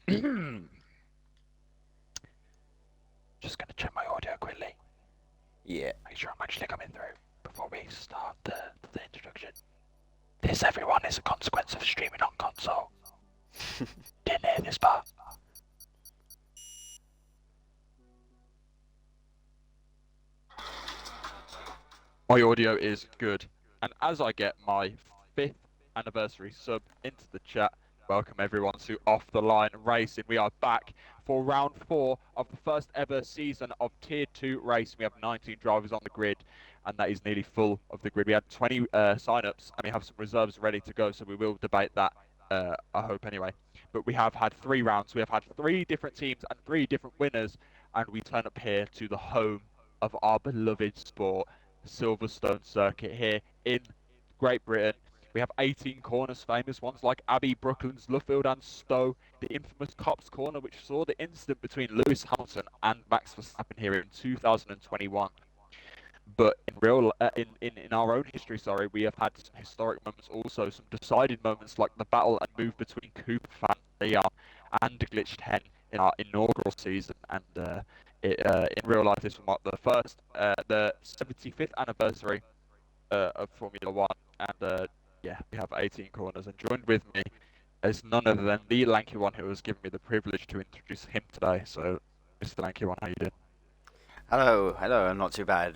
Just gonna check my audio quickly. Yeah. Make sure I'm actually coming through before we start the introduction. This, everyone, is a consequence of streaming on console. Didn't hear this part. My audio is good. And as I get my 5th anniversary sub into the chat, welcome everyone to Off the Line Racing. We are back for round 4 of the first ever season of Tier 2 race. We have 19 drivers on the grid, and that is nearly full of the grid. We had 20 sign-ups, and we have some reserves ready to go, so we will debate that, I hope anyway. But we have had 3 rounds. We have had 3 different teams and 3 different winners, and we turn up here to the home of our beloved sport, Silverstone circuit here in Great Britain. We have 18 corners, famous ones like Abbey, Brooklands, Luffield and Stowe. The infamous Cops Corner, which saw the incident between Lewis Hamilton and Max Verstappen here in 2021. But in our own history, we have had some historic moments also, some decided moments like the battle and move between Cooper Fan Leon and Glitched Hen in our inaugural season. And in real life, this will mark the 75th anniversary of Formula One. And yeah, we have 18 corners. And joined with me is none other than the lanky one who has given me the privilege to introduce him today. So, Mr. Lanky One, how you doing? Hello, hello. I'm not too bad.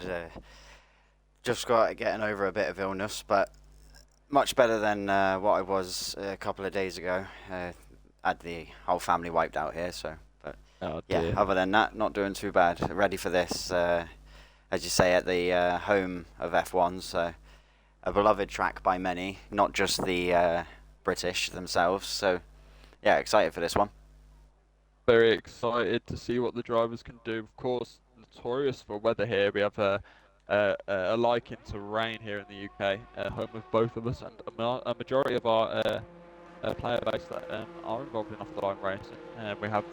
Just got getting over a bit of illness, but much better than what I was a couple of days ago. Had the whole family wiped out here, so. But Oh yeah, dear. other than that, not doing too bad. Ready for this, as you say, at the home of F1. So a beloved track by many, not just the British themselves. So yeah, excited for this one. Very excited to see what the drivers can do. Of course, notorious for weather here. We have a liking to rain here in the UK, home of both of us, and a majority of our player base that are involved in off-the-line racing. We have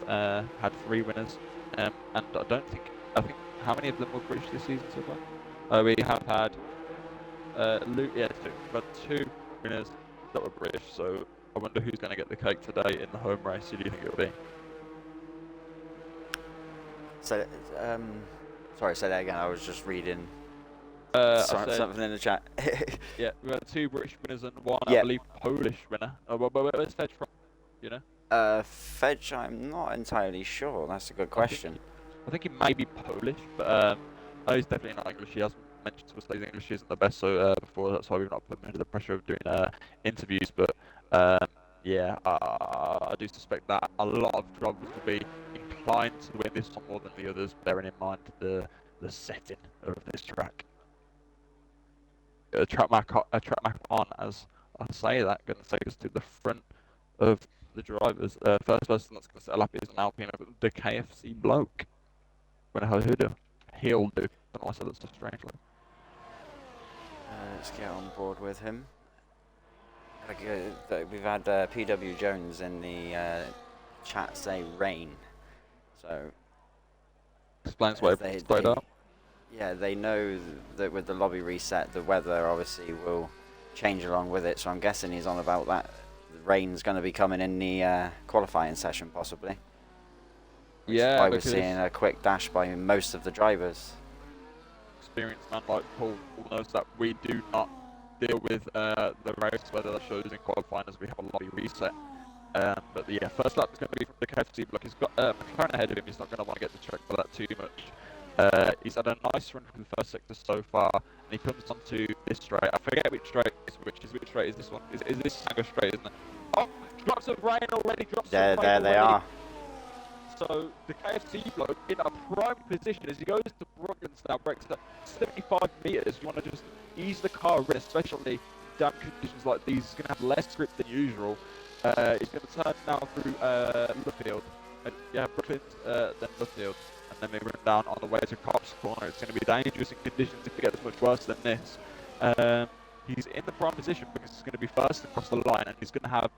had 3 winners, and I think how many of them were British this season so far? We have had yeah, 2. We've had 2 winners that were British. So I wonder who's going to get the cake today in the home race. Who do you think it'll be? So, sorry, say that again. I was just reading I said, something in the chat. yeah, we had 2 British winners and 1, I Yeah, believe, Polish winner. Oh, where's Fed from? You know? Fedge, I'm not entirely sure. That's a good I think question. I think he may be Polish, but no, he's definitely not English. He hasn't mentioned to us that his English isn't the best, so before that's why we've not put him under the pressure of doing interviews. But um, yeah, I do suspect that a lot of drivers will be inclined to win this one more than the others, bearing in mind the setting of this track. A track map on, as I say that, going to take us to the front of the drivers. First person that's going to settle up is an Alpine, the KFC bloke. When I heard him, he'll do. And I said that so strangely. Let's get on board with him. We've had PW Jones in the chat say rain. So Explains why they, everything's played they out. yeah, they know that with the lobby reset, the weather obviously will change along with it. So I'm guessing he's on about that. The rain's going to be coming in the qualifying session possibly, which is Yeah, why we're because seeing a quick dash by most of the drivers. experienced man like Paul knows that we do not deal with the race weather that shows in qualifying as we have a lobby reset. But yeah, first lap is going to be from the KFC block. He's got McLaren ahead of him. He's not going to want to get distracted by that too much. He's had a nice run for the first sector so far, and he comes onto this straight. I forget which straight is which straight is this one? Is this Sanger straight, isn't it? Oh, drops of rain already. Drops of rain There they already. are. So the KFC bloke in a prime position as he goes to Brooklands now, breaks at 75 metres. You want to just ease the car in, especially damp conditions like these. He's going to have less grip than usual. He's going to turn now through Luffield. Yeah, Brooklands, then Luffield. And then we run down on the way to Cops Corner. It's going to be dangerous in conditions if it gets much worse than this. He's in the prime position because he's going to be first across the line, and he's going to have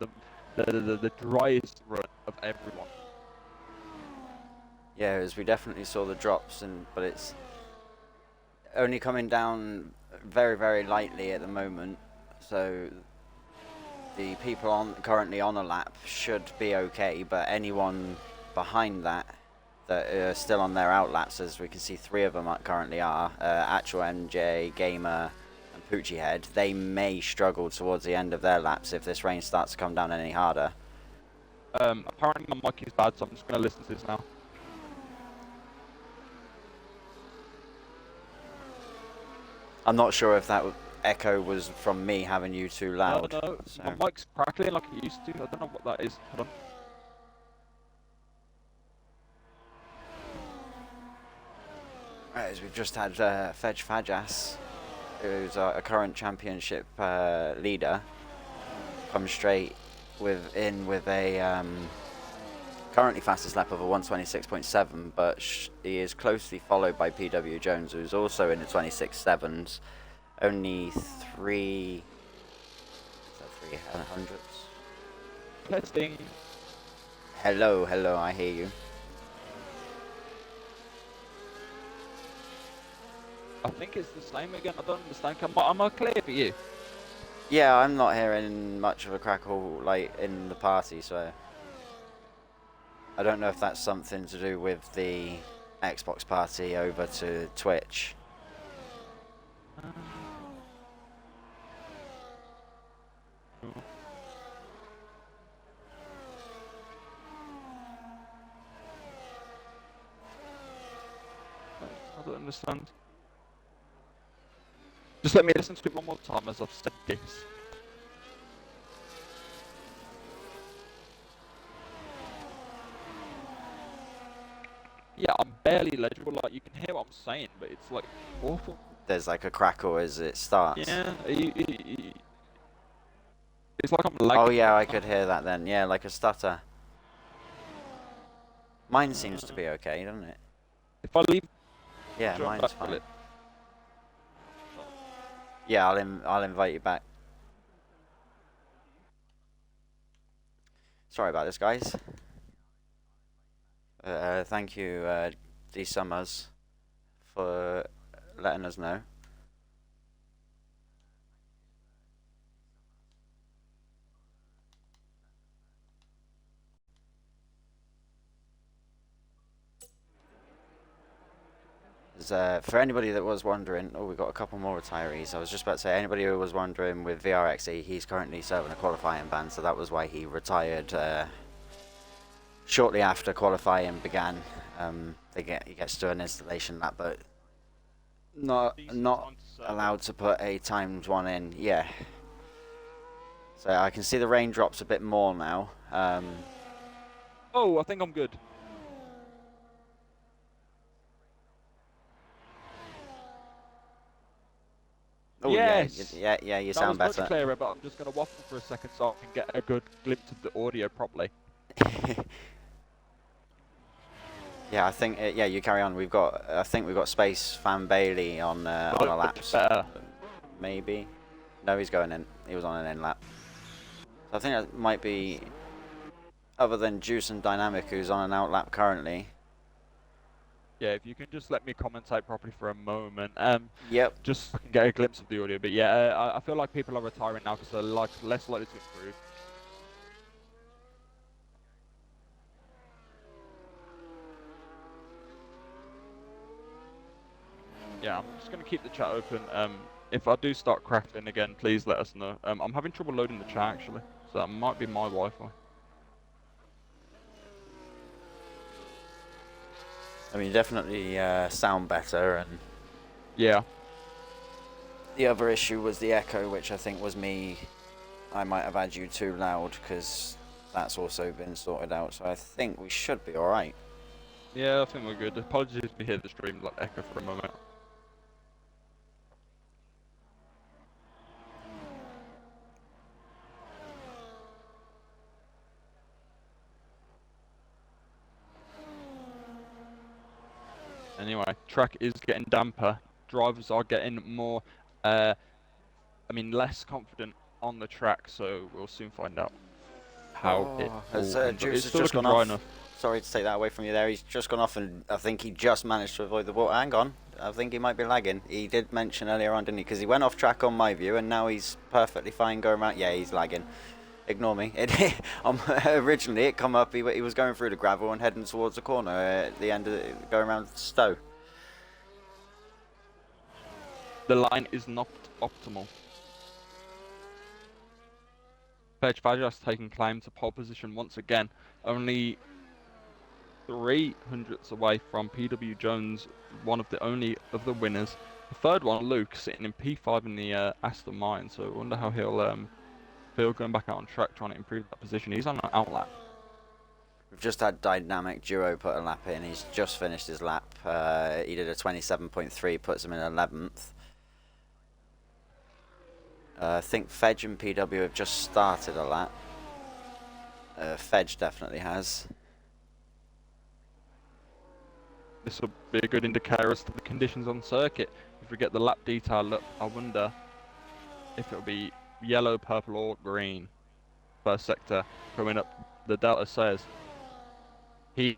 the driest run of everyone. Yeah, as we definitely saw the drops, but it's only coming down very, very lightly at the moment. So the people currently on a lap should be okay, but anyone behind that are still on their out laps, as we can see 3 of them currently are, Actual MJ, Gamer, and Poochie Head, they may struggle towards the end of their laps if this rain starts to come down any harder. Apparently my mic is bad, so I'm just going to listen to this now. I'm not sure if that echo was from me having you too loud. No, so. my mic's crackling like it used to. I don't know what that is. Hold on. Right, as we've just had Fej Fajas, who's a current championship leader, come straight in with a currently fastest lap of a 126.7, but he is closely followed by PW Jones, who's also in the 26.7s, only 300s. Testing. Hello, I hear you. I think it's the same again. I don't understand. Am I clear for you? Yeah, I'm not hearing much of a crackle like in the party, so I don't know if that's something to do with the Xbox party over to Twitch. I don't understand. Just let me listen to it one more time as I've said this. Yeah, I'm barely legible. Like, you can hear what I'm saying, but it's like awful. There's like a crackle as it starts. Yeah, it's like I'm lagging. Oh yeah, I could hear that then. Yeah, like a stutter. Mine seems to be okay, doesn't it? If I leave, yeah, mine's fine. Yeah, I'll invite you back. Sorry about this, guys. Thank you, D Summers, for letting us know. For anybody that was wondering, we've got a couple more retirees. I was just about to say, anybody who was wondering with VRXE, he's currently serving a qualifying ban, so that was why he retired shortly after qualifying began. He gets to an installation lap, but not allowed to put a timed one in. Yeah. So I can see the raindrops a bit more now. Oh, I think I'm good. Oh, yes. Yeah, you sound better. That was much clearer, but I'm just going to waffle for a second so I can get a good glimpse of the audio properly. Yeah, I think you carry on. I think we've got Space Fan Bailey on a lap. Maybe. No, he's going in. He was on an in lap. So I think that might be, other than Juice and Dynamic, who's on an out lap currently. Yeah, if you can just let me commentate properly for a moment. Yep. Just so I can get a glimpse of the audio. But yeah, I feel like people are retiring now because they're less likely to improve. Yeah, I'm just going to keep the chat open. If I do start crackling again, please let us know. I'm having trouble loading the chat actually, so that might be my Wi-Fi. I mean, definitely sound better, and yeah. The other issue was the echo, which I think was me. I might have had you too loud, because that's also been sorted out. So I think we should be all right. Yeah, I think we're good. Apologies if we hear the stream like echo for a moment. Anyway, track is getting damper. Drivers are getting more, less confident on the track, so we'll soon find out how it has Juice has just gone off. Sorry to take that away from you there. He's just gone off, and I think he just managed to avoid the water. Hang on. I think he might be lagging. He did mention earlier on, didn't he? Because he went off track on my view, and now he's perfectly fine going around. Yeah, he's lagging. Ignore me. Originally, it come up. He was going through the gravel and heading towards the corner at the end of going around Stowe. The line is not optimal. Fedge Badger's taking claim to pole position once again, only 300ths away from PW Jones, one of the only of the winners. The third one, Luke, sitting in P5 in the Aston Martin, so I wonder how he'll feel going back out on track trying to improve that position. He's on an outlap. We've just had Dynamic Duo put a lap in. He's just finished his lap. He did a 27.3, puts him in 11th. I think Fedge and PW have just started a lap. Fedge definitely has. This will be a good indicator as to the conditions on circuit. If we get the lap detail up, I wonder if it'll be yellow, purple, or green. First sector coming up. The Delta says he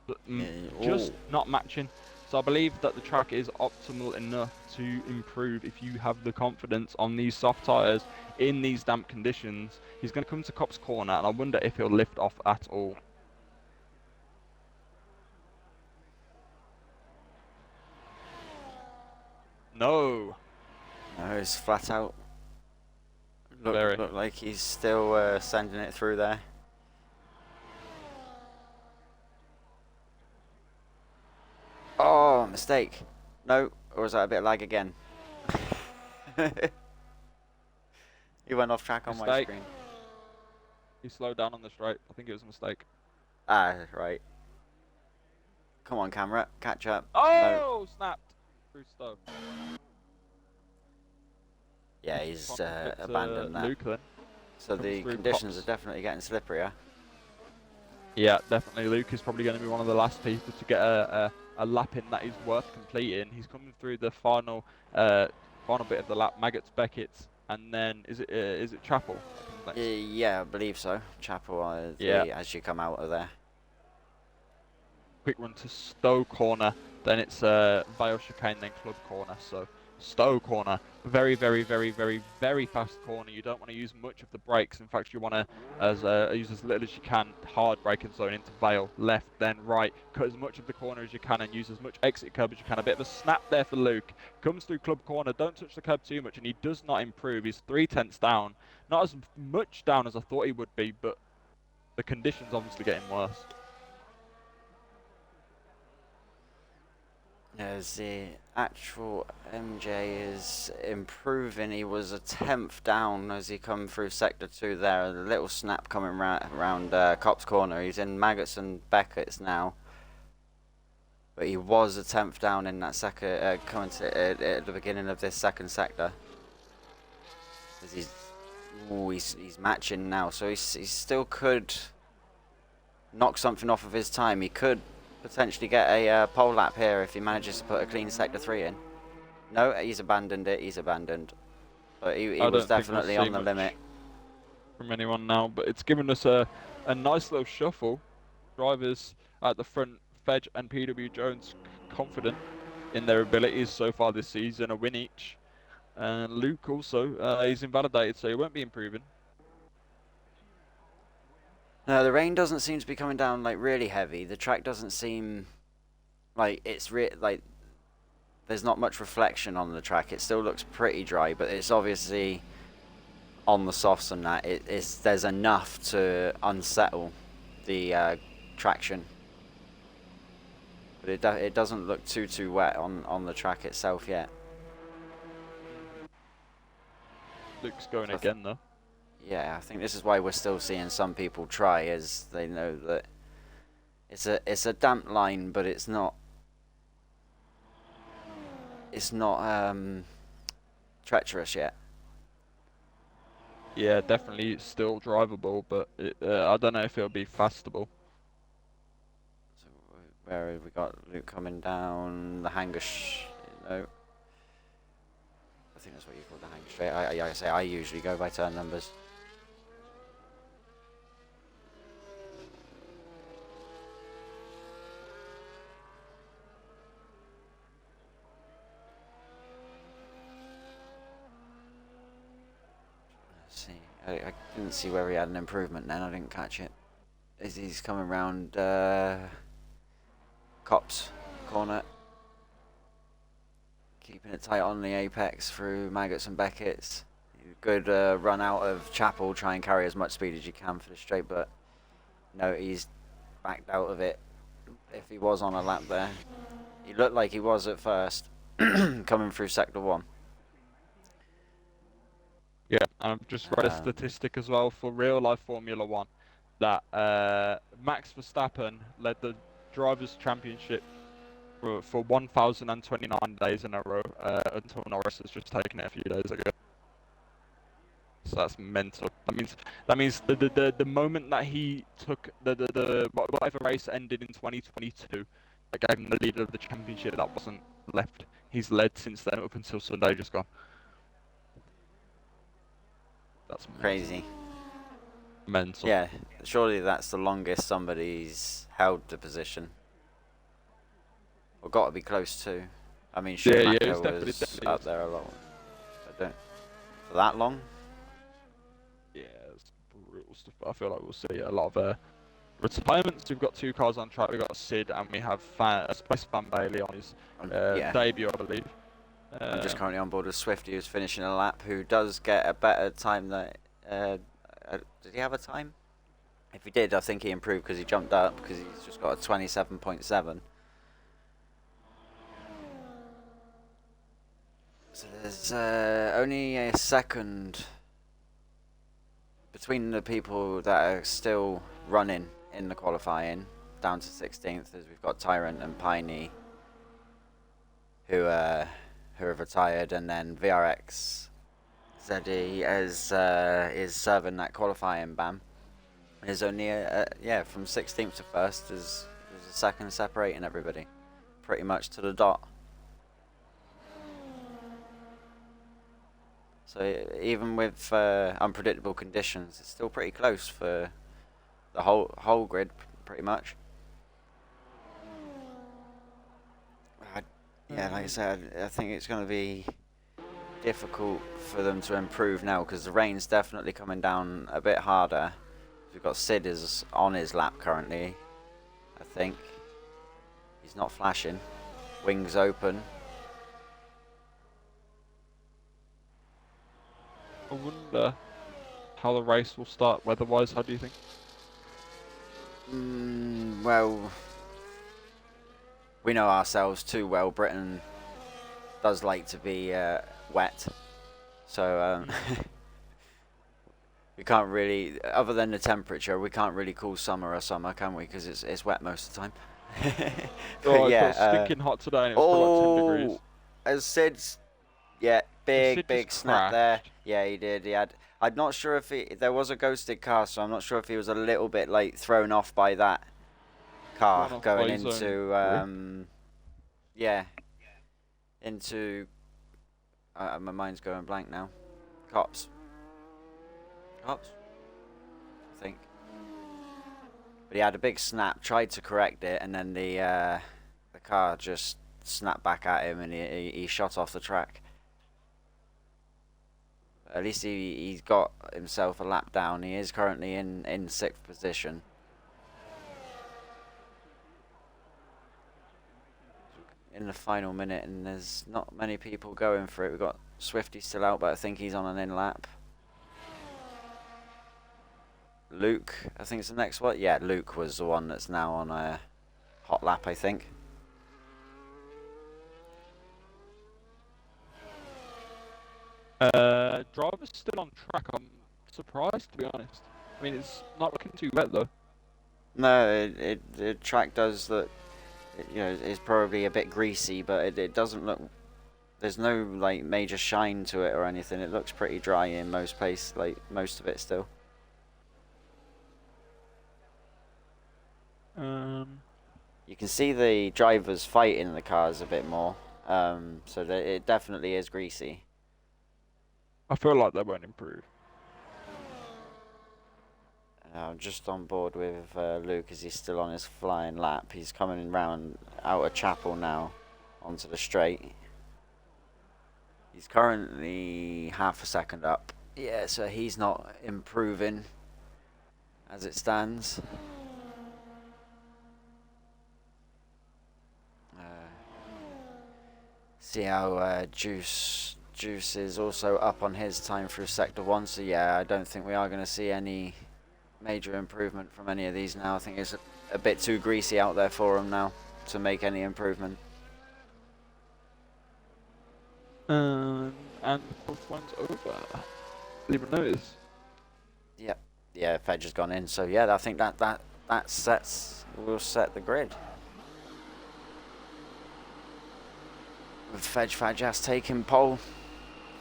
just not matching. So I believe that the track is optimal enough to improve if you have the confidence on these soft tyres in these damp conditions. He's going to come to Copse Corner, and I wonder if he'll lift off at all. No. No, he's flat out. Look like he's still sending it through there. Oh, mistake. No, or was that a bit of lag again? He went off track on my screen. He slowed down on the straight. I think it was a mistake. Ah, right. Come on, camera. Catch up. Oh, no. Snapped. Through Stowe. Yeah, he's abandoned that. Luke, then. So the conditions are definitely getting slipperier. Yeah, definitely. Luke is probably going to be one of the last people to get a lap in that is worth completing. He's coming through the final bit of the lap. Maggots, Beckett's, and then is it Chapel? Yeah, I believe so. Chapel, as you come out of there. Quick run to Stowe Corner, then it's Vale Chicane, then Club Corner. So Stowe Corner, very, very, very, very, very fast corner. You don't want to use much of the brakes. In fact, you want to use as little as you can. Hard braking zone into Vale, left, then right. Cut as much of the corner as you can and use as much exit curb as you can. A bit of a snap there for Luke. Comes through Club Corner, don't touch the curb too much, and he does not improve. He's 3/10 down. Not as much down as I thought he would be, but the conditions obviously getting worse. As the actual MJ is improving, he was a 10th down as he come through sector 2 there. A little snap coming around Copse Corner. He's in Maggots and Beckett's now. But he was a 10th down in that second, coming to at the beginning of this second sector. As he's matching now, so he still could knock something off of his time. He could potentially get a pole lap here if he manages to put a clean sector 3 in. No, he's abandoned it. He's abandoned. But he was definitely on the limit. From anyone now, but it's given us a nice little shuffle. Drivers at the front, Fedge and PW Jones, confident in their abilities so far this season, a win each. And Luke also, he's invalidated, so he won't be improving. No, the rain doesn't seem to be coming down like really heavy. The track doesn't seem like it's like there's not much reflection on the track. It still looks pretty dry, but it's obviously on the softs and that. There's enough to unsettle the traction, but it doesn't look too wet on the track itself yet. Luke's going again though. Yeah, I think this is why we're still seeing some people try, as they know that it's a damp line, but it's not treacherous yet. Yeah, definitely still drivable, but I don't know if it'll be fastable. So where have we got Luke coming down the hanger? No, I think that's what you call the hanger straight. I usually go by turn numbers. I didn't see where he had an improvement then. I didn't catch it. As he's coming round Cops corner. Keeping it tight on the apex through Maggots and Beckett's. Good run out of Chapel. Try and carry as much speed as you can for the straight, but no, he's backed out of it. If he was on a lap there, he looked like he was at first, coming through sector 1. Yeah, and I've just read a statistic as well for real life Formula One that Max Verstappen led the Drivers' Championship for 1,029 days in a row until Norris has just taken it a few days ago. So that's mental. That means the moment that he took the whatever race ended in 2022, that gave him the lead of the championship, that wasn't left. He's led since then up until Sunday just gone. That's crazy. Mental. Yeah, surely that's the longest somebody's held the position. Well, got to be close to. I mean, Schumacher was definitely up there a lot. I don't. For that long? Yeah, it's brutal stuff. But I feel like we'll see a lot of retirements. We've got 2 cars on track. We've got Sid and we have Space Van Bailey on his debut, I believe. I'm just currently on board with Swifty, who's finishing a lap, who does get a better time than... did he have a time? If he did, I think he improved because he jumped up, because he's just got a 27.7. So there's only a second between the people that are still running in the qualifying, down to 16th, as we've got Tyrant and Piney, who have retired, and then VRX ZD is serving that qualifying ban. There's only from 16th to 1st, there's a second separating everybody, pretty much to the dot. So even with unpredictable conditions, it's still pretty close for the whole grid, pretty much. Yeah, like I said, I think it's going to be difficult for them to improve now because the rain's definitely coming down a bit harder. We've got Sid is on his lap currently, I think. He's not flashing. Wings open. I wonder how the race will start weather-wise. How do you think? Well, we know ourselves too well. Britain does like to be wet, so we can't really, other than the temperature, we can't really call summer a summer, can we? Because it's wet most of the time. Oh, yeah, it got stinking hot today, and it was about 10 degrees. As Sid's, big snap there. Yeah, he did. He had. I'm not sure if there was a ghosted car, so I'm not sure if he was a little bit like thrown off by that car going into into. My mind's going blank now. Cops, I think. But he had a big snap, tried to correct it, and then the car just snapped back at him, and he shot off the track. At least he's got himself a lap down. He is currently in 6th position. In the final minute, and there's not many people going for it. We've got Swifty still out, but I think he's on an in lap. Luke, I think it's the next one. Yeah, Luke was the one that's now on a hot lap, I think. Driver's still on track. I'm surprised, to be honest. I mean, it's not looking too wet though. No, the track does look, it's probably a bit greasy, but it doesn't look. There's no like major shine to it or anything. It looks pretty dry in most places, like most of it still. You can see the drivers fighting the cars a bit more, so that it definitely is greasy. I feel like they won't improve. I'm just on board with Luke as he's still on his flying lap. He's coming round out of Chapel now onto the straight. He's currently half a second up Yeah, so he's not improving as it stands. See how Juice is also up on his time through Sector 1, so yeah, I don't think we are going to see any major improvement from any of these now. I think it's a bit too greasy out there for him now to make any improvement. And the fourth one's over. Didn't even notice. Yep. Yeah, Fedge has gone in, so yeah, I think that will set the grid. With Fedge Fajas taking pole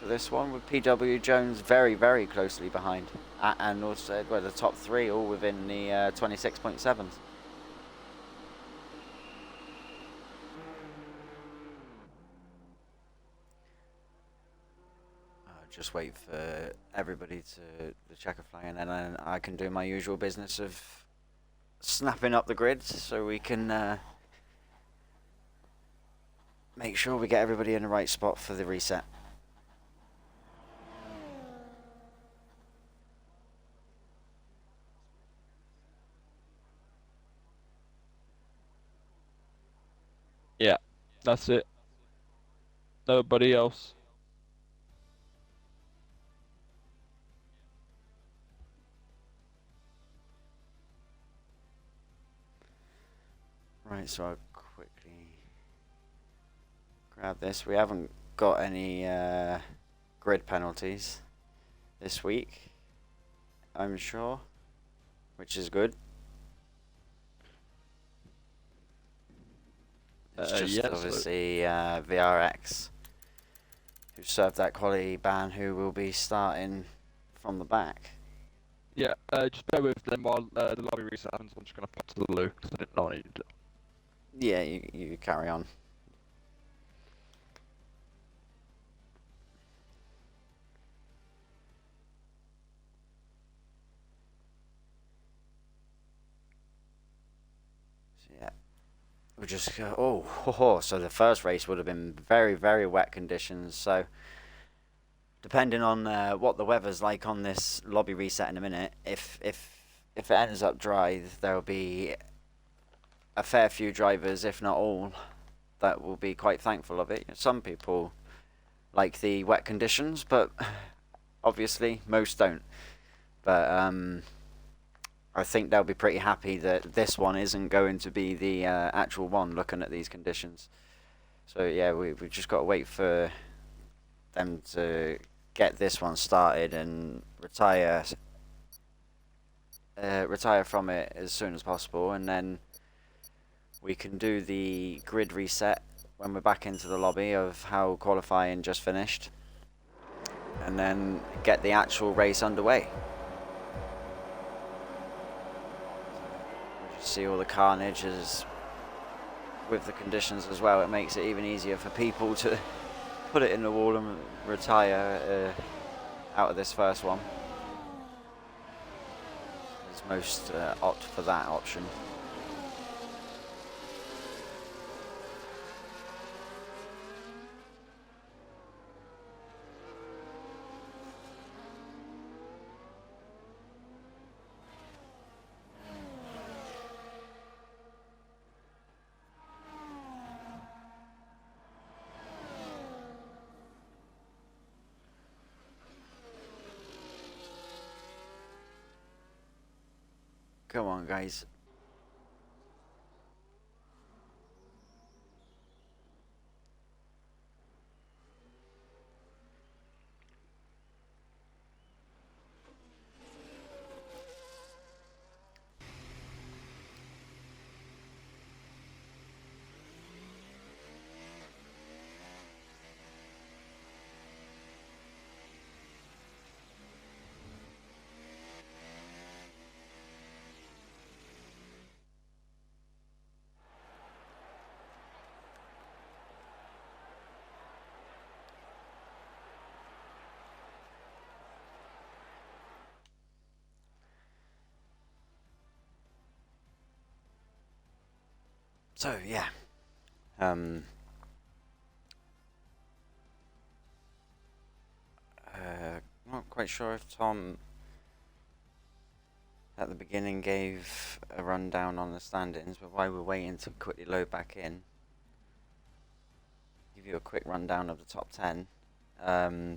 for this one, with PW Jones very, very closely behind. And also, well, the top three all within the 26.7s. Just wait for everybody to the checker flag, and then I can do my usual business of snapping up the grid so we can make sure we get everybody in the right spot for the reset. Yeah, that's it. Nobody else. Right, so I'll quickly grab this. We haven't got any grid penalties this week, I'm sure, which is good. It's just Yeah, obviously VRX who served that quality ban who will be starting from the back. Yeah, just bear with them while the lobby reset happens. I'm just going to pop to the loo because I didn't know I needed it. Yeah, you carry on. So, yeah. We'll just go, so the first race would have been very, very wet conditions. So depending on what the weather's like on this lobby reset in a minute, if it ends up dry, there'll be a fair few drivers, if not all, that will be quite thankful of it. Some people like the wet conditions, but obviously most don't. But I think they'll be pretty happy that this one isn't going to be the actual one looking at these conditions. So yeah, we've just got to wait for them to get this one started and retire from it as soon as possible, and then we can do the grid reset when we're back into the lobby of how qualifying just finished, and then get the actual race underway. You see all the carnage as with the conditions as well. It makes it even easier for people to put it in the wall and retire out of this first one. As most opt for that option. Come on, guys. So yeah, not quite quite sure if Tom at the beginning gave a rundown on the standings, but while we're waiting to quickly load back in, give you a quick rundown of the top 10.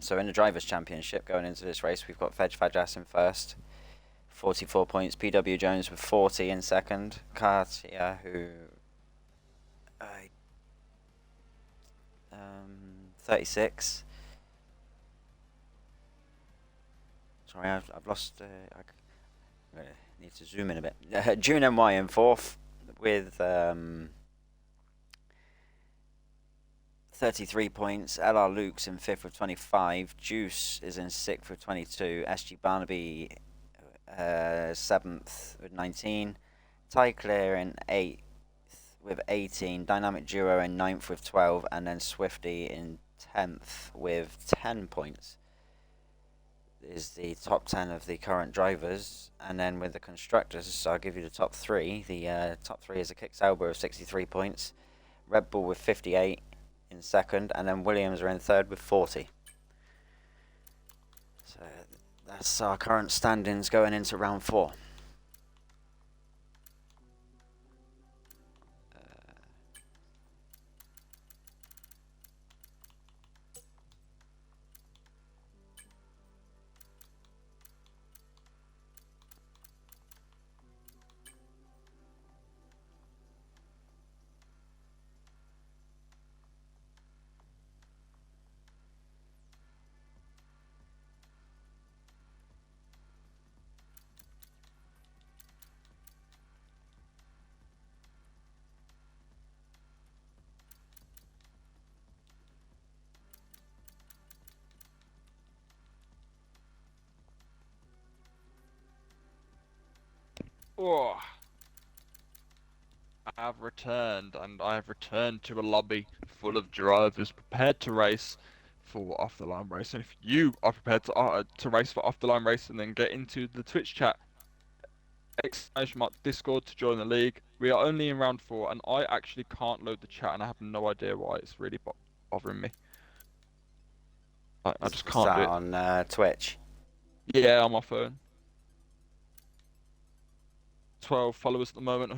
So in the Drivers' Championship, going into this race, we've got Veg Fajas in first, 44 points. PW Jones with 40 in second. Katia, who 36. Sorry, I've lost. I need to zoom in a bit. June NY in fourth with 33 points. LR Luke's in fifth with 25. Juice is in sixth with 22. SG Barnaby seventh with 19. Ty Clear in eighth with 18. Dynamic Duo in ninth with 12. And then Swifty in 10th with 10 points. Is the top 10 of the current drivers. And then with the constructors, so I'll give you the top three. The top three is a Kick Sauber with 63 points. Red Bull with 58 in second. And then Williams are in third with 40. So that's our current standings going into round 4. Oh, I have returned, and I have returned to a lobby full of drivers prepared to race for off the line race. And if you are prepared to race for off the line race, and then get into the Twitch chat, exclamation mark Discord to join the league. We are only in round 4, and I actually can't load the chat, and I have no idea why. It's really bothering me. I just Is can't that do it. on Twitch? Yeah, on my phone. 12 followers at the moment,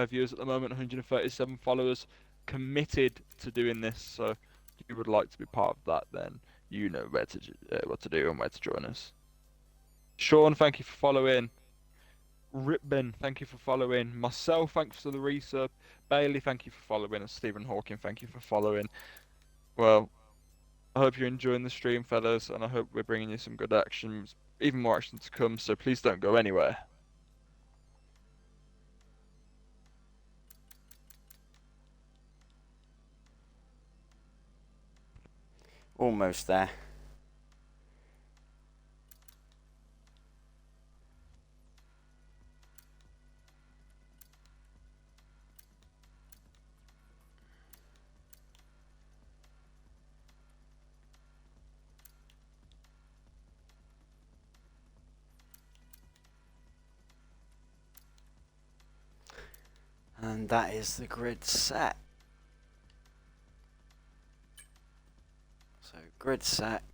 viewers at the moment, 137 followers committed to doing this. So if you would like to be part of that, then you know what to do and where to join us. Sean, thank you for following. Ripben, thank you for following. Marcel, thanks for the resub. Bailey, thank you for following. And Stephen Hawking, thank you for following. Well, I hope you're enjoying the stream, fellas, and I hope we're bringing you some good actions, even more action to come. So please don't go anywhere. Almost there. And that is the grid set. So grid set,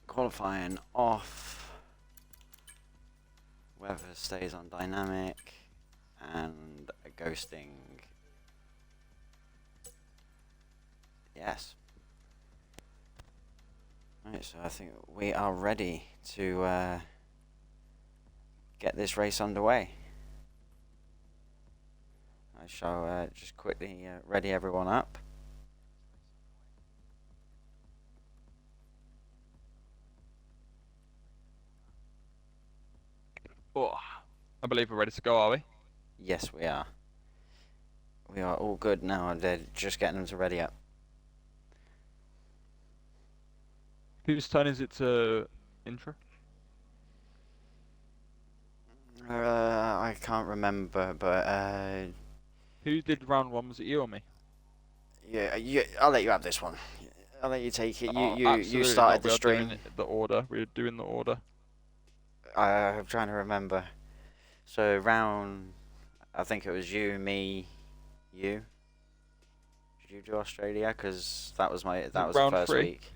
qualifying off, weather stays on dynamic, and a ghosting. Yes. Right, so I think we are ready to get this race underway. I shall just quickly ready everyone up. Oh, I believe we're ready to go, are we? Yes, we are. We are all good now. They're just getting them to ready up. Whose turn is it to intro? I can't remember, but Who did round 1? Was it you or me? yeah, I'll let you have this one. I'll let you take it. Oh, You absolutely started not. the We are stream. doing the order. We're doing the order. I'm trying to remember. So round, I think it was you, me, you. Did you do Australia? Because that was the Round first 3. week.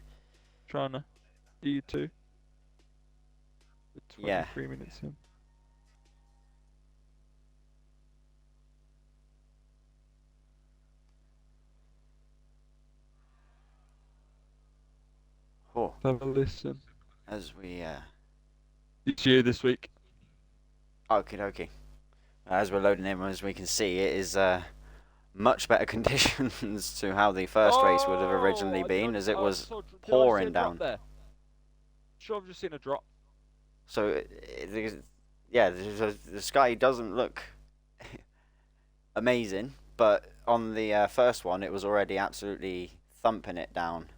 Trying to do you two. We're Yeah. 23 minutes in. Oh, Have a listen. as we It's you this week. okie dokie. As we're loading in, as we can see, it is much better conditions to how the first race would have originally been, as it was Did I see a pouring drop down. there? Sure, I've just seen a drop. So, yeah, the sky doesn't look amazing, but on the first one, it was already absolutely thumping it down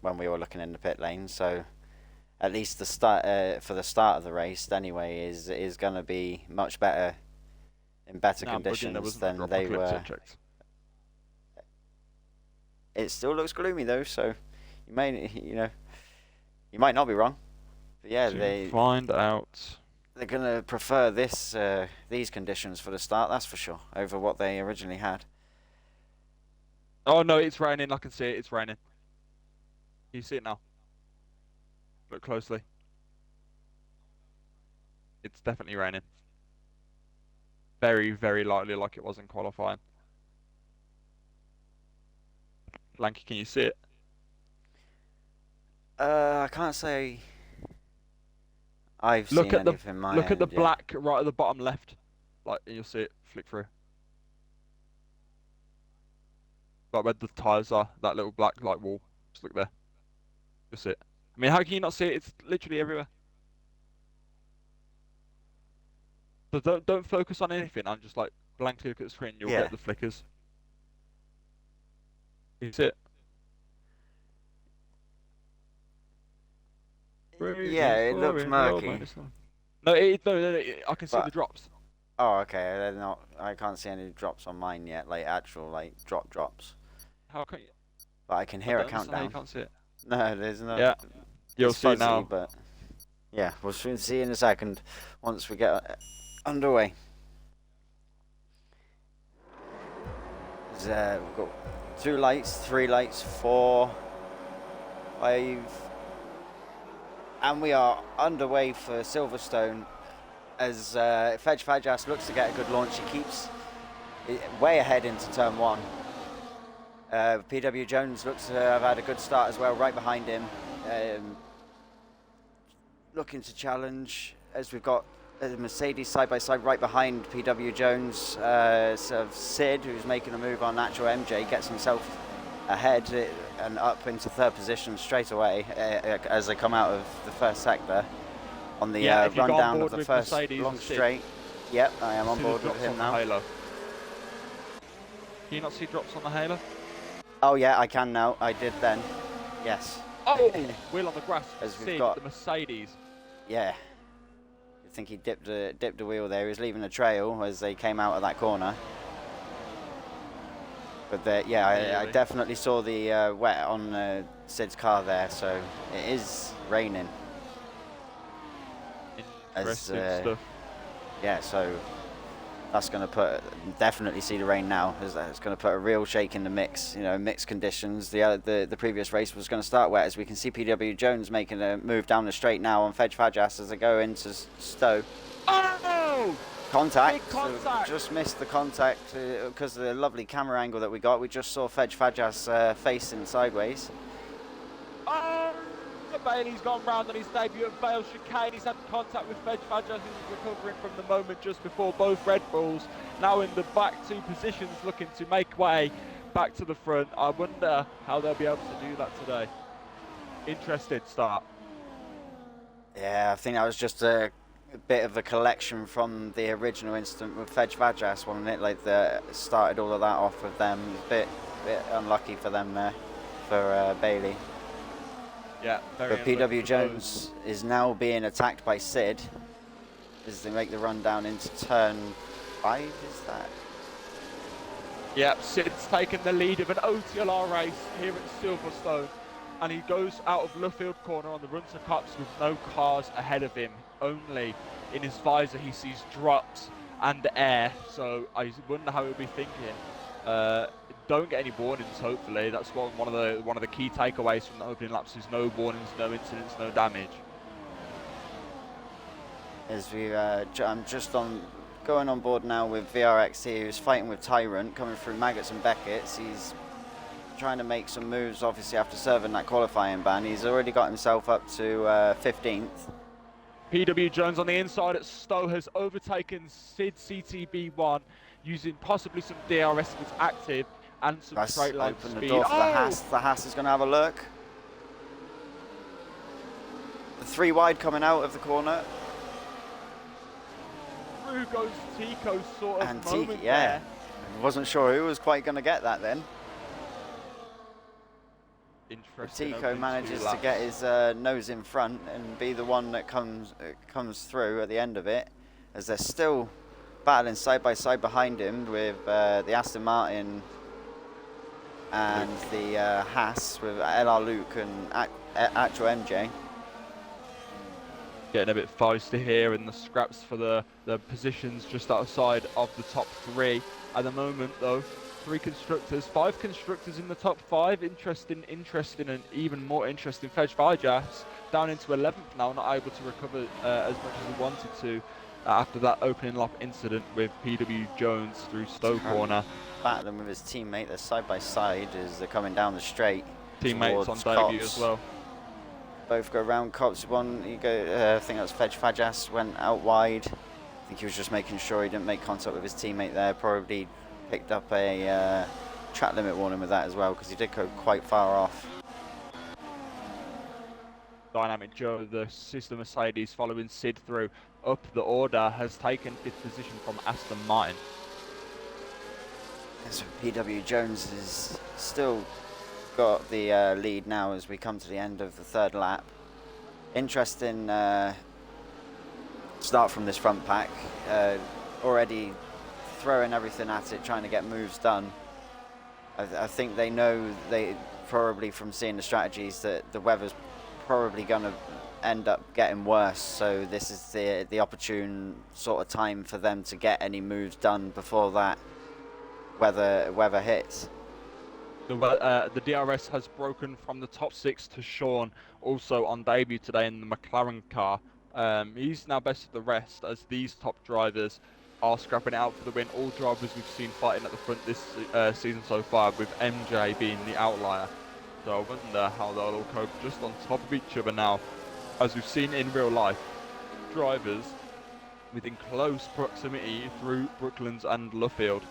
when we were looking in the pit lane. So, at least the start for the start of the race, anyway, is going to be much better in better Nah, I'm bugging, there conditions wasn't a than drop. they I clipped it were. and checked. It still looks gloomy though, so you may you might not be wrong. But yeah, To find out. they're gonna prefer these conditions for the start, that's for sure, over what they originally had. Oh no, it's raining. I can see it. It's raining. Can you see it now? Look closely. It's definitely raining. Very, very lightly, like it was in qualifying. Lanky, can you see it? I can't say I've Look seen at the anything my look at the end, yeah. black right at the bottom left. Like you'll see it flick through. Like where the tires are, that little black like wall. Just look there. You'll see it. I mean, how can you not see it? It's literally everywhere. So don't focus on anything and just like blankly look at the screen. You'll Yeah. get the flickers. You see it? Yeah, it looks murky. No, I can see But the drops. oh, okay, they're not. I can't see any drops on mine yet, like actual like drops. How can you? But I can I hear a don't understand how you countdown. can't see it. No, there's no. Yeah, you'll It's see fuzzy, now. but yeah, we'll soon see in a second once we get underway. We've got 2 lights, 3 lights, 4, 5, and we are underway for Silverstone as Fej Fajas looks to get a good launch. He keeps it way ahead into turn 1. PW Jones looks to have had a good start as well, right behind him. Looking to challenge as we've got Mercedes side by side right behind PW Jones. Sort of Sid, who's making a move on natural MJ, gets himself ahead and up into 3rd position straight away as they come out of the first sector on the rundown of the first long straight. Yep, I am on board with him now. Halo. Can you not see drops on the halo? Oh yeah, I can now. I did then. Yes. Oh, wheel on the grass. As we've Sid, got the Mercedes. Yeah. I think he dipped a wheel there. He was leaving a trail as they came out of that corner. But yeah, I definitely saw the wet on Sid's car there, so it is raining. Interesting stuff. Yeah, so that's going to definitely see the rain now, as that's going to put a real shake in the mix. Mixed conditions. The previous race was going to start wet, as we can see PW Jones making a move down the straight now on Fej Fajas as they go into Stowe. Oh! Contact. Big contact. So just missed the contact because of the lovely camera angle that we got. We just saw Fej Fajas facing sideways. Oh! Bailey's gone round on his debut at Vale Chicane. He's had contact with Fej Fajas, who's recovering from the moment just before both Red Bulls. Now in the back 2 positions, looking to make way back to the front. I wonder how they'll be able to do that today. Interesting start. Yeah, I think that was just a bit of a collection from the original incident with Fej Fajas, wasn't it? Like started all of that off with them. Bit unlucky for them there, for Bailey. Yeah, very But PW Jones is now being attacked by Sid as they make the run down into turn 5, is that? Yeah, Sid's taken the lead of an OTLR race here at Silverstone, and he goes out of Luffield corner on the run to cups with no cars ahead of him. Only in his visor he sees drops and air, so I wonder how he'll be thinking. Don't get any warnings, hopefully. That's one of the key takeaways from the opening laps is no warnings, no incidents, no damage. As I'm just going on board now with VRX here, who's fighting with Tyrant, coming through Maggots and Beckett's. He's trying to make some moves, obviously, after serving that qualifying ban. He's already got himself up to 15th. PW Jones on the inside at Stowe has overtaken Sid CTB1 using possibly some DRS skills active and some Let's straight line open speed. the door for the Haas. The Haas is going to have a look. The 3 wide coming out of the corner. Through goes Tico's sort of And moment yeah. there. Wasn't sure who was quite going to get that then. Interesting. Tico manages to get his nose in front and be the one that comes through at the end of it, as they're still battling side by side behind him with the Aston Martin and the Haas with LR Luke and actual MJ. Getting a bit feisty here in the scraps for the positions just outside of the top 3. At the moment, though, 5 constructors in the top 5. Interesting, and even more interesting. Fej Vajas down into 11th now, not able to recover as much as he wanted to after that opening lap incident with PW Jones through Stowe corner. Battling with his teammate, they're side by side as they're coming down the straight. Teammates on debut as well. Both go round Cops. One, I think that was Fej Fajas, went out wide. I think he was just making sure he didn't make contact with his teammate there. Probably picked up a track limit warning with that as well, because he did go quite far off. Dynamic Joe, the sister Mercedes, following Sid through up the order, has taken 5th position from Aston Martin. So PW Jones has still got the lead now as we come to the end of the 3rd lap. Interesting start from this front pack. Already throwing everything at it, trying to get moves done. I think they know, probably from seeing the strategies, that the weather's probably going to end up getting worse, so this is the opportune sort of time for them to get any moves done before that weather hits. The DRS has broken from the top 6 to Sean, also on debut today in the McLaren car. He's now best of the rest, as these top drivers are scrapping it out for the win. All drivers we've seen fighting at the front this season so far, with MJ being the outlier. So I wonder how they'll all cope just on top of each other now. As we've seen in real life, drivers within close proximity through Brooklands and Luffield.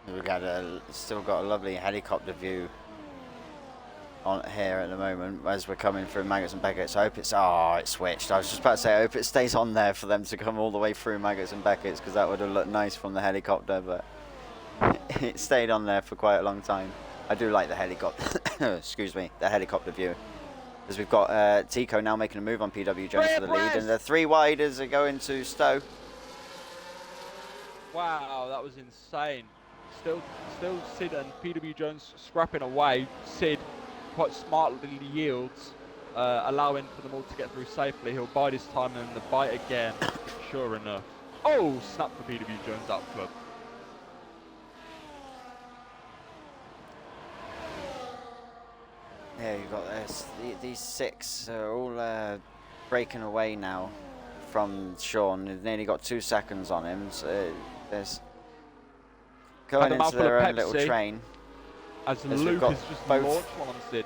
We've still got a lovely helicopter view on here at the moment as we're coming through Maggots and Beckett's. I hope it switched. I was just about to say, I hope it stays on there for them to come all the way through Maggots and Beckett's, because that would have looked nice from the helicopter, but it stayed on there for quite a long time. I do like the helicopter, excuse me, the helicopter view. As we've got Tico now making a move on PW Jones for the lead, and the 3 widers are going to Stowe. Wow, that was insane. Still Sid and PW Jones scrapping away. Sid quite smartly yields, allowing for them all to get through safely. He'll bide his time and the bite again, sure enough. Oh, snap for PW Jones out club. Yeah, you've got this. These 6 are all breaking away now from Sean. They've nearly got 2 seconds on him. So there's going into their own little train. As Luke has just launched one on Sid.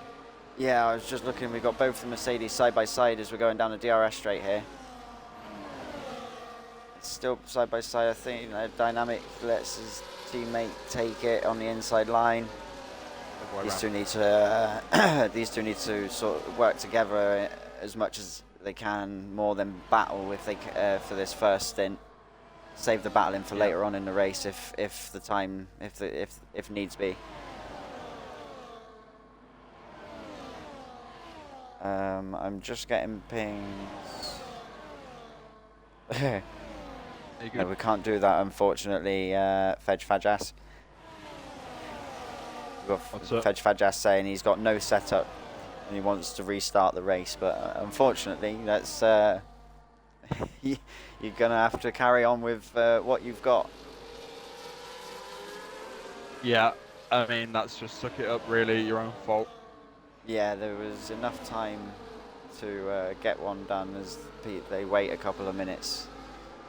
Yeah, I was just looking. We've got both the Mercedes side by side as we're going down the DRS straight here. It's still side by side. I think Dynamic lets his teammate take it on the inside line. These two need to sort of work together as much as they can, more than battle if they for this first stint. Save the battling for later on in the race if needs be. I'm just getting pings. No, we can't do that, unfortunately, Fej Fajas. We've got Fej Fajas saying he's got no setup and he wants to restart the race, but unfortunately, that's you're going to have to carry on with what you've got. Yeah, I mean, that's just suck it up, really, your own fault. Yeah, there was enough time to get one done as they wait a couple of minutes,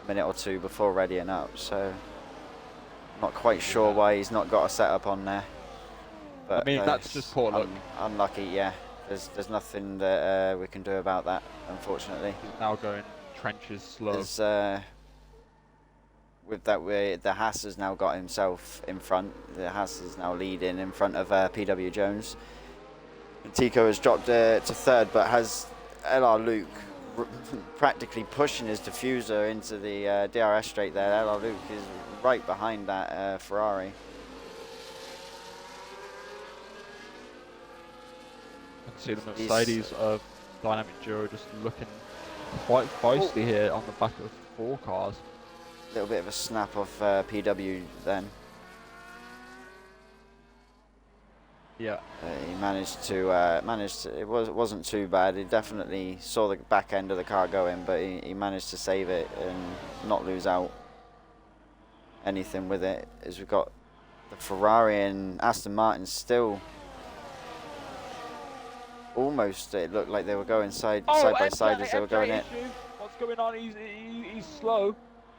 a minute or two before readying up. So not quite sure why he's not got a setup on there. But I mean, that's just poor luck. Unlucky, yeah. There's nothing that we can do about that, unfortunately. He's now going trenches slow. With that, the Haas has now got himself in front. The Haas is now leading in front of PW Jones. And Tico has dropped to third, but has LR Luke practically pushing his diffuser into the DRS straight there. LR Luke is right behind that Ferrari. I can see the Mercedes of Dynamic Duo just looking quite feisty here on the back of 4 cars. A little bit of a snap off PW then. Yeah. He managed to it wasn't too bad. He definitely saw the back end of the car going, but he managed to save it and not lose out anything with it. As we've got the Ferrari and Aston Martin still almost, it looked like they were going side by side as they were going in. What's going on? He's slow.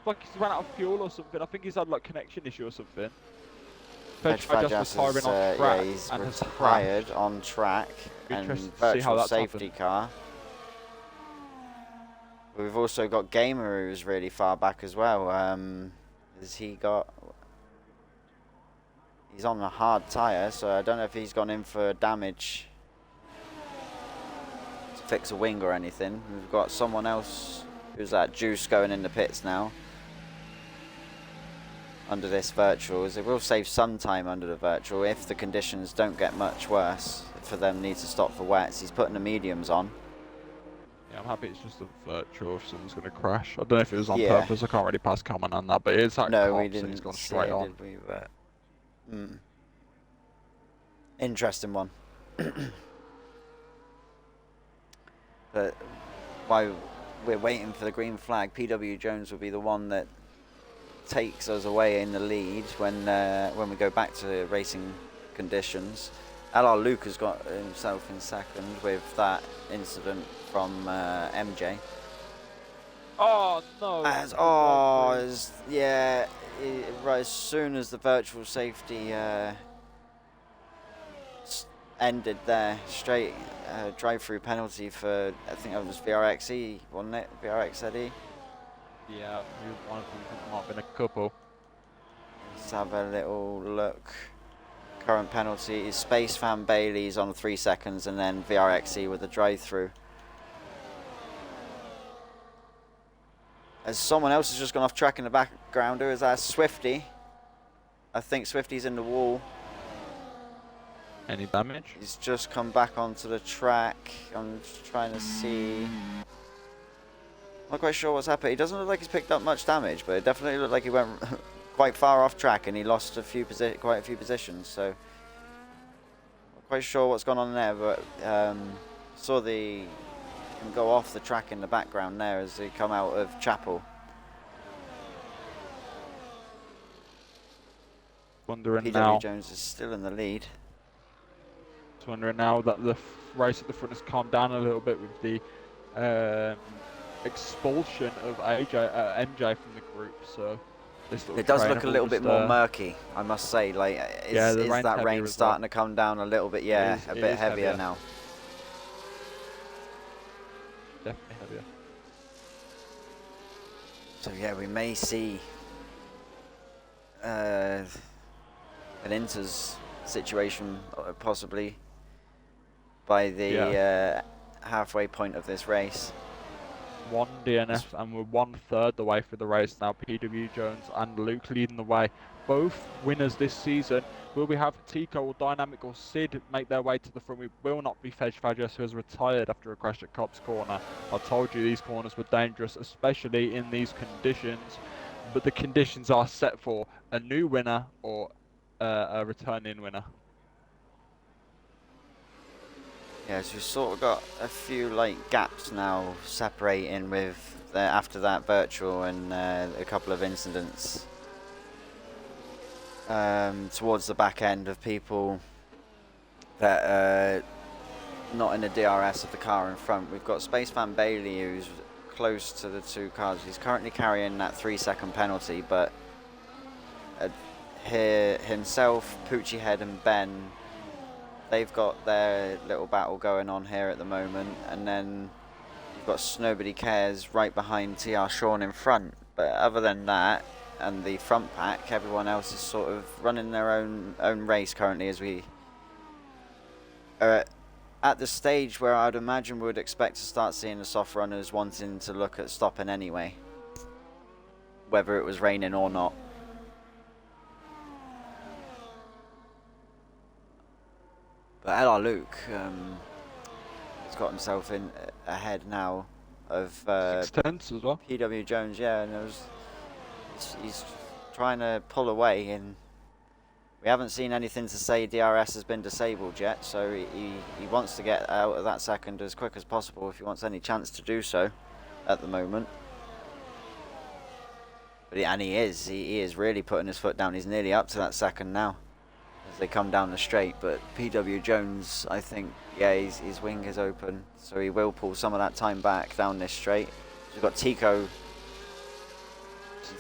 Like he's run out of fuel or something. I think he's had like connection issue or something. Fedge retiring on track, yeah, he's and retired on track and virtual safety car. We've also got Gamer, who's really far back as well. He's on a hard tyre, so I don't know if he's gone in for damage to fix a wing or anything. We've got someone else who's that Juice going in the pits now. Under this virtual, as it will save some time under the virtual if the conditions don't get much worse for them need to stop for wets. He's putting the mediums on. Yeah, I'm happy it's just a virtual if someone's going to crash. I don't know if it was on purpose. I can't really pass comment on that, but it's like no, we didn't. He's gone straight on. Did we? Interesting one. But while we're waiting for the green flag, PW Jones will be the one that takes us away in the lead when we go back to racing conditions. LR Luke has got himself in second with that incident from MJ. Oh no! Right as soon as the virtual safety ended there, straight drive-through penalty for, I think that was VRXE, wasn't it? VRX Eddie. Yeah, he was one of them. There might have been a couple. Let's have a little look. Current penalty is Space Fan Bailey's on 3 seconds, and then VRXE with a drive-through. As someone else has just gone off track in the background, is that Swifty? I think Swifty's in the wall. Any damage? He's just come back onto the track. I'm just trying to see. Not quite sure what's happened. He doesn't look like he's picked up much damage, but it definitely looked like he went quite far off track and he lost quite a few positions. So not quite sure what's gone on there, but saw him go off the track in the background there as he come out of Chapel. Wondering PW now. Jones is still in the lead. Just wondering now that the race at the front has calmed down a little bit with the expulsion of MJ from the group, so it does look a little bit more murky, I must say. Like, is that rain starting to come down a little bit? Yeah, a bit heavier now. Definitely heavier. So yeah, we may see an Inters situation possibly by the halfway point of this race. 1 DNF and we're 1/3 the way through the race now. PW Jones and Luke leading the way. Both winners this season. Will we have Tico or Dynamic or Sid make their way to the front? We will not be Fedge Fadges, who has retired after a crash at Cops Corner. I told you these corners were dangerous, especially in these conditions. But the conditions are set for a new winner or a returning winner. Yeah, so we've sort of got a few like gaps now separating with after that virtual and a couple of incidents towards the back end of people that not in the DRS of the car in front. We've got Spaceman Bailey, who's close to the two cars. He's currently carrying that 3-second penalty, but here himself, Poochie Head and Ben, they've got their little battle going on here at the moment. And then you've got Nobody Cares right behind TR Sean in front. But other than that, and the front pack, everyone else is sort of running their own race currently, as we are at the stage where I'd imagine we would expect to start seeing the soft runners wanting to look at stopping anyway, whether it was raining or not. But LR Luke has got himself in ahead now of 6/10 as well. PW Jones, yeah, and he's trying to pull away, and we haven't seen anything to say DRS has been disabled yet, so he wants to get out of that second as quick as possible if he wants any chance to do so at the moment. But he is really putting his foot down. He's nearly up to that second now as they come down the straight. But PW Jones, I think, yeah, his wing is open, so he will pull some of that time back down this straight. We've got Tico,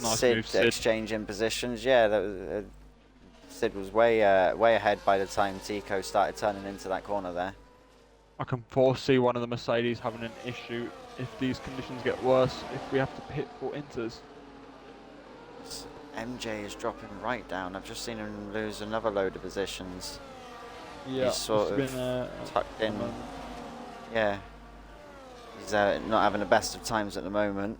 Nice Sid, move, Sid. exchanging positions. Yeah, that was, Sid was way ahead by the time Tico started turning into that corner there. I can foresee one of the Mercedes having an issue if these conditions get worse, if we have to pit for inters. MJ is dropping right down. I've just seen him lose another load of positions. Yeah, He's sort it's of been tucked in. moment. Yeah, he's not having the best of times at the moment.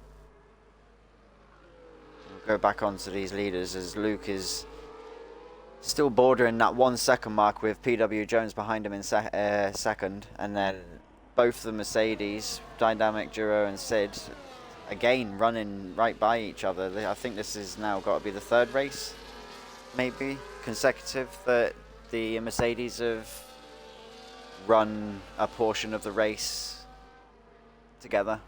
We'll go back onto these leaders as Luke is still bordering that 1 second mark with PW Jones behind him in second, and then both the Mercedes, Dynamic Duo and Sid, again running right by each other. I think this has now got to be the third race, maybe consecutive, that the Mercedes have run a portion of the race together.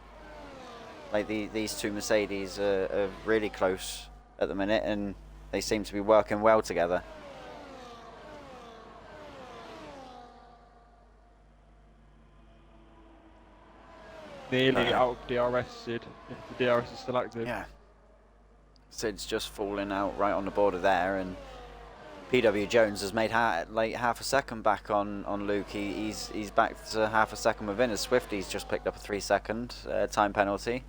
Like these two Mercedes are really close at the minute, and they seem to be working well together. Nearly out of DRS, Sid, if the DRS is still active. Yeah. Sid's just falling out right on the border there, and PW Jones has made half a second back on Luke. He's back to half a second within, as Swifty's just picked up a 3-second time penalty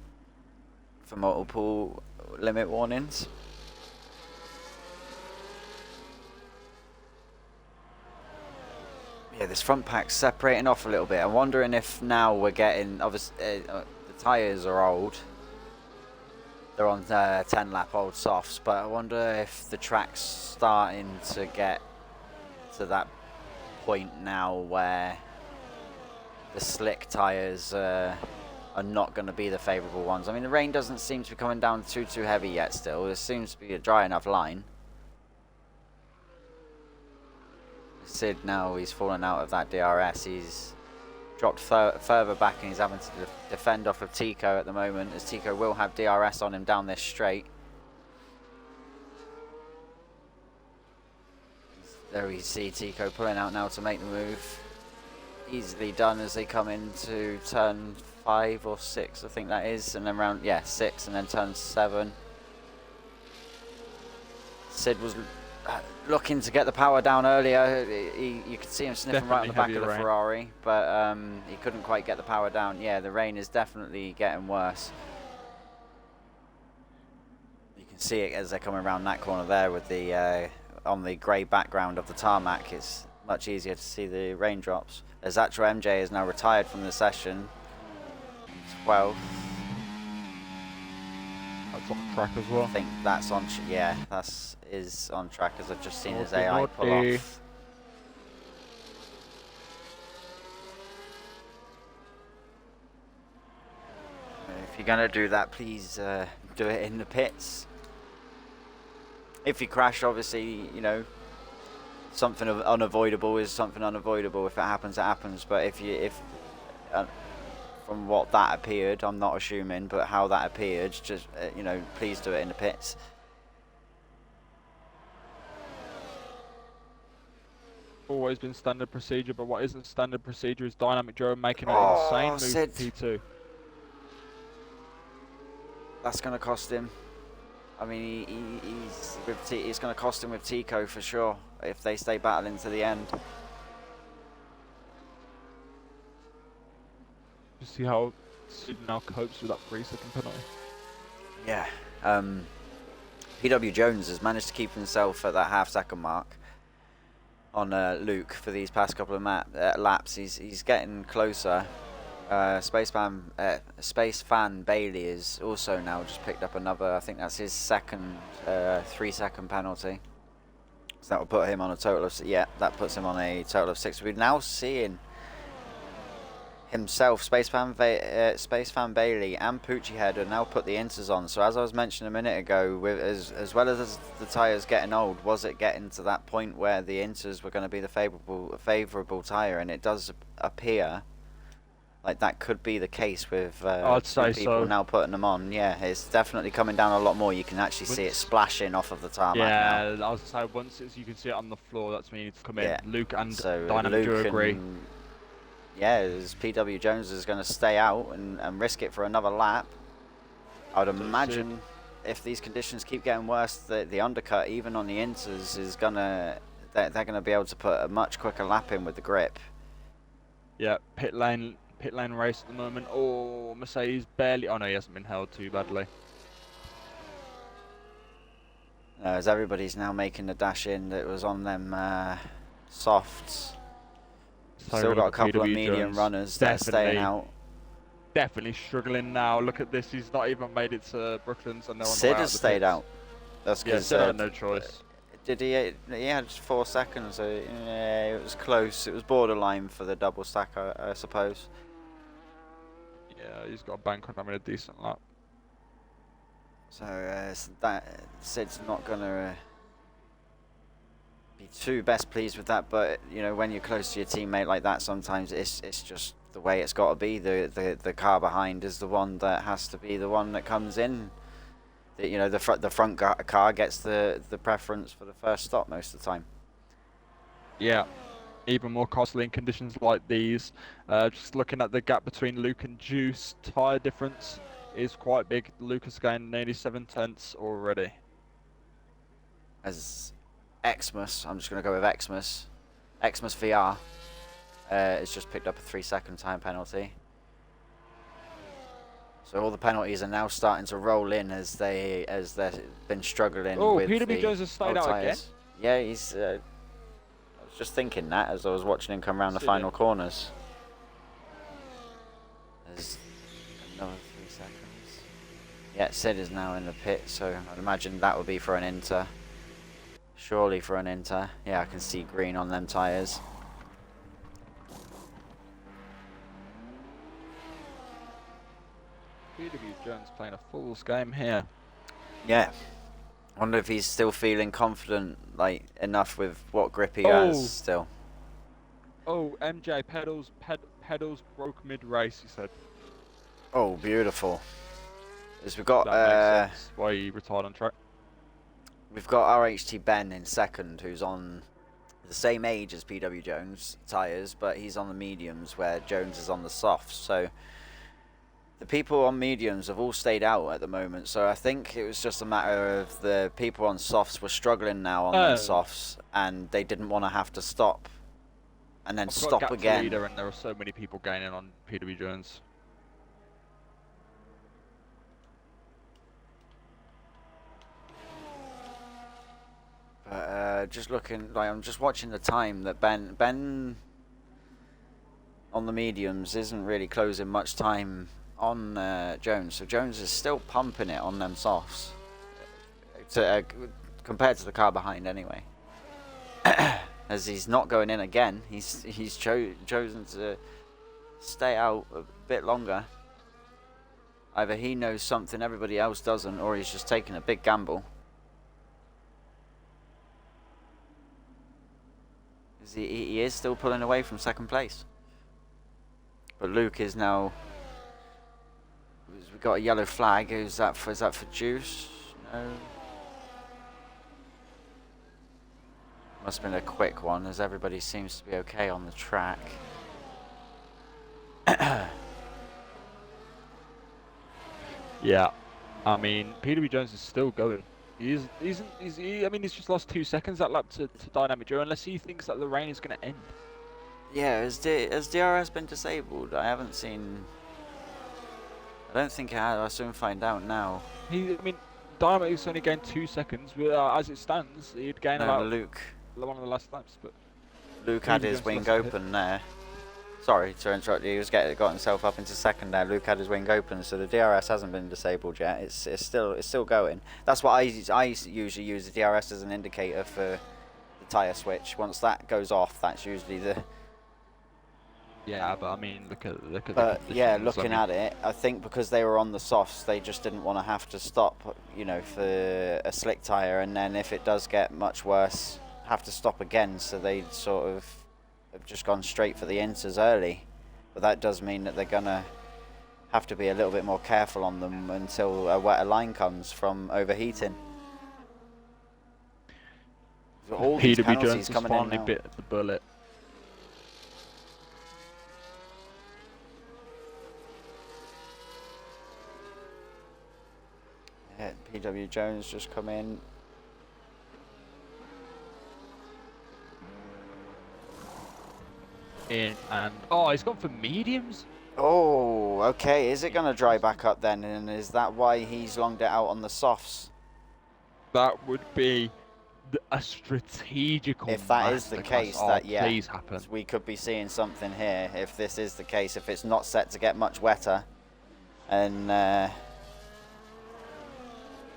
for multiple limit warnings. Yeah, this front pack's separating off a little bit. I'm wondering if now we're getting, obviously, the tyres are old. They're on 10-lap old softs, but I wonder if the track's starting to get to that point now where the slick tyres are not going to be the favourable ones. I mean, the rain doesn't seem to be coming down too heavy yet still. There seems to be a dry enough line. Sid now, he's fallen out of that DRS. He's dropped further back, and he's having to defend off of Tico at the moment, as Tico will have DRS on him down this straight. There we see Tico pulling out now to make the move. Easily done as they come into turn 5 or 6, I think that is, and then round, yeah, 6, and then turn 7. Sid was looking to get the power down earlier. You could see him sniffing right on the back of the Ferrari, but he couldn't quite get the power down. Yeah, the rain is definitely getting worse. You can see it as they're coming around that corner there with the on the grey background of the tarmac. It's much easier to see the raindrops. As actual MJ is now retired from the session. 12. That's on track as well. I think that's on, yeah, that's is on track, as I've just seen his AI pull off. If you're going to do that, please do it in the pits. If you crash, obviously, you know, something unavoidable is something unavoidable. If it happens, it happens. But if from what that appeared, I'm not assuming, but how that appeared, just you know, please do it in the pits. always been standard procedure, but what isn't standard procedure is dynamic duo making an Oh, insane move Sid. for P2. That's going to cost him. I mean, it's going to cost him with Tico for sure if they stay battling to the end. You see how Sid now copes with that 3-second penalty. Yeah. PW Jones has managed to keep himself at that half-second mark on Luke for these past couple of laps. He's getting closer. Space Fan Bailey is also now just picked up another. I think that's his second 3-second penalty. So that will put him on a total of that puts him on a total of 6. We're now seeing himself, Space Fan Bailey and Poochie Head are now put the inters on. So as I was mentioning a minute ago, with as well as the tyres getting old, was it getting to that point where the inters were going to be the favourable tyre? And it does appear like that could be the case with I'd say people so. now putting them on. Yeah, it's definitely coming down a lot more. You can actually see it splashing off of the tarmac now. Yeah, I was gonna say once you can see it on the floor, that's when you need to come Yeah. in. Luke and So Dynamic Duo agree. Yeah, as PW Jones is going to stay out and risk it for another lap. I would imagine if these conditions keep getting worse, the undercut, even on the inters, is gonna they're going to be able to put a much quicker lap in with the grip. Yeah, pit lane race at the moment. Oh, Mercedes barely. Oh no, he hasn't been held too badly. As everybody's now making the dash in that was on them softs. So Still got a couple of PW medium Jones runners that are staying out. Definitely struggling now. Look at this. He's not even made it to Brooklands, and they're on the Sid way out has the stayed pits. out. That's Yeah, because Sid had no choice. did he? He had 4 seconds. So yeah, it was close. It was borderline for the double stack, I suppose. Yeah, he's got a bank on having a decent lap. So that Sid's not gonna be too best pleased with that. But you know, when you're close to your teammate like that, sometimes it's just the way it's got to be. The car behind is the one that has to be the one that comes in. You know, the front car gets the preference for the first stop most of the time. Yeah, even more costly in conditions like these. Just looking at the gap between Luke and Juice, tyre difference is quite big. Luke has gained nearly 7/10 already. As Xmas, I'm just going to go with Xmas VR has just picked up a 3-second time penalty. So all the penalties are now starting to roll in as they've been struggling with PW the Jones has stayed out again. tyres. Yeah, he's. I was just thinking that as I was watching him come around the final corners. There's another 3 seconds. Yeah, Sid is now in the pit, so I'd imagine that would be for an inter. Surely for an inter. Yeah, I can see green on them tyres. PW Jones playing a fool's game here. Yeah. I wonder if he's still feeling confident, like, enough with what grip he has still. Oh, MJ pedals broke mid-race, he said. Oh, beautiful. As we've got That makes sense why he retired on track. we've got RHT Ben in second, who's on the same age as PW Jones tyres, but he's on the mediums where Jones is on the softs. So the people on mediums have all stayed out at the moment. So I think it was just a matter of the people on softs were struggling now on them softs, and they didn't want to have to stop and then stop again. Leader, and there are so many people gaining on PW Jones. But just looking, like, I'm just watching the time that Ben on the mediums isn't really closing much time on Jones. So Jones is still pumping it on them softs compared to the car behind anyway. As he's not going in again, he's chosen to stay out a bit longer. Either he knows something everybody else doesn't, or he's just taking a big gamble. He is still pulling away from second place. But Luke is now. We've got a yellow flag. Is that for Juice? No. Must have been a quick one, as everybody seems to be okay on the track. Yeah, I mean, PW Jones is still going. I mean, he's just lost 2 seconds that lap to Dynamic Joe, unless he thinks that the rain is going to end. Yeah, has DRS been disabled? I haven't seen... I don't think it has. I'll soon find out now. I mean, Dynamic's only gained 2 seconds, but as it stands, he'd gain No, about Luke one of the last laps. But had PW his Jones wing lost a bit. open there. Sorry to interrupt you. He got himself up into second there. Luke had his wing open, so the DRS hasn't been disabled yet. It's still going. That's what I usually use the DRS as an indicator for the tyre switch. Once that goes off, that's usually the... Yeah, but I mean, look at the But yeah, conditions. looking at it, I think because they were on the softs, they just didn't want to have to stop, you know, for a slick tyre, and then if it does get much worse, have to stop again. So they sort of have just gone straight for the inters early. But that does mean that they're gonna have to be a little bit more careful on them until a wetter line comes from overheating. All these PW penalties Jones has coming in finally now. bit the bullet. Yeah, PW Jones just come in. And oh, he's gone for mediums. Oh, okay. Is it going to dry back up then? And is that why he's longed it out on the softs? That would be a strategical. If that is the masterclass. case, Oh, that yeah, please happen. we could be seeing something here. If this is the case, if it's not set to get much wetter, and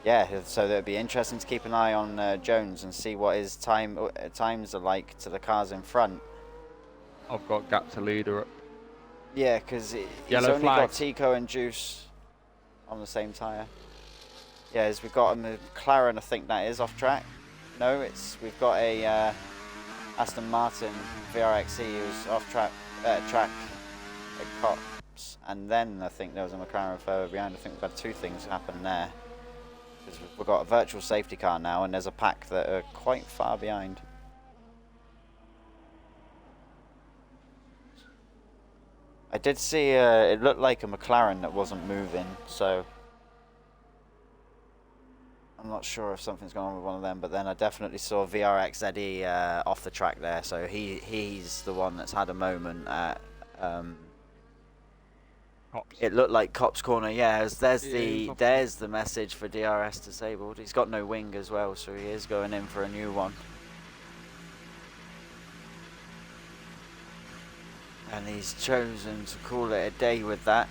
yeah, so it'd be interesting to keep an eye on Jones and see what his times are like to the cars in front. I've got gap to leader up. Yeah, because he's Yellow only flags. got Tico and Juice on the same tyre. Yeah, as we've got a McLaren, I think that is off track. No, we've got a Aston Martin VRXE who's off track at Cops, and then I think there was a McLaren further behind. I think we've had two things happen there. Because we've got a virtual safety car now, and there's a pack that are quite far behind. I did see it looked like a McLaren that wasn't moving, so I'm not sure if something's going on with one of them. But then I definitely saw VRXZE off the track there, so he's the one that's had a moment at. Cops. It looked like Cops Corner, yeah. There's Yeah, the message for DRS disabled. He's got no wing as well, so he is going in for a new one. And he's chosen to call it a day with that.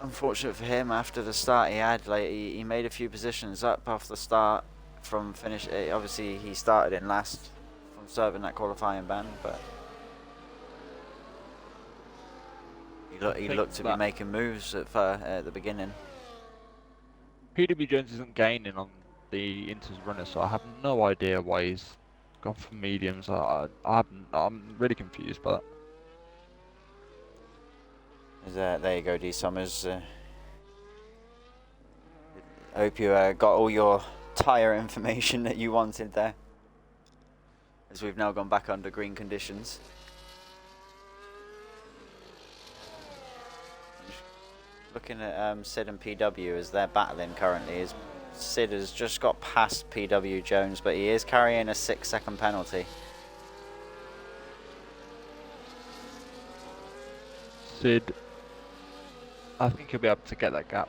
Unfortunate for him, after the start he had, like he made a few positions up off the start from finish. Obviously he started in last from serving that qualifying ban, but he looked to be making moves at the beginning. PW Jones isn't gaining on the Inter's runner, so I have no idea why he's gone for mediums. I'm really confused by that. There you go, D Summers. I hope you got all your tyre information that you wanted there, as we've now gone back under green conditions. Looking at Sid and PW as they're battling currently. Sid has just got past PW Jones, but he is carrying a 6-second penalty. Sid, I think he'll be able to get that gap.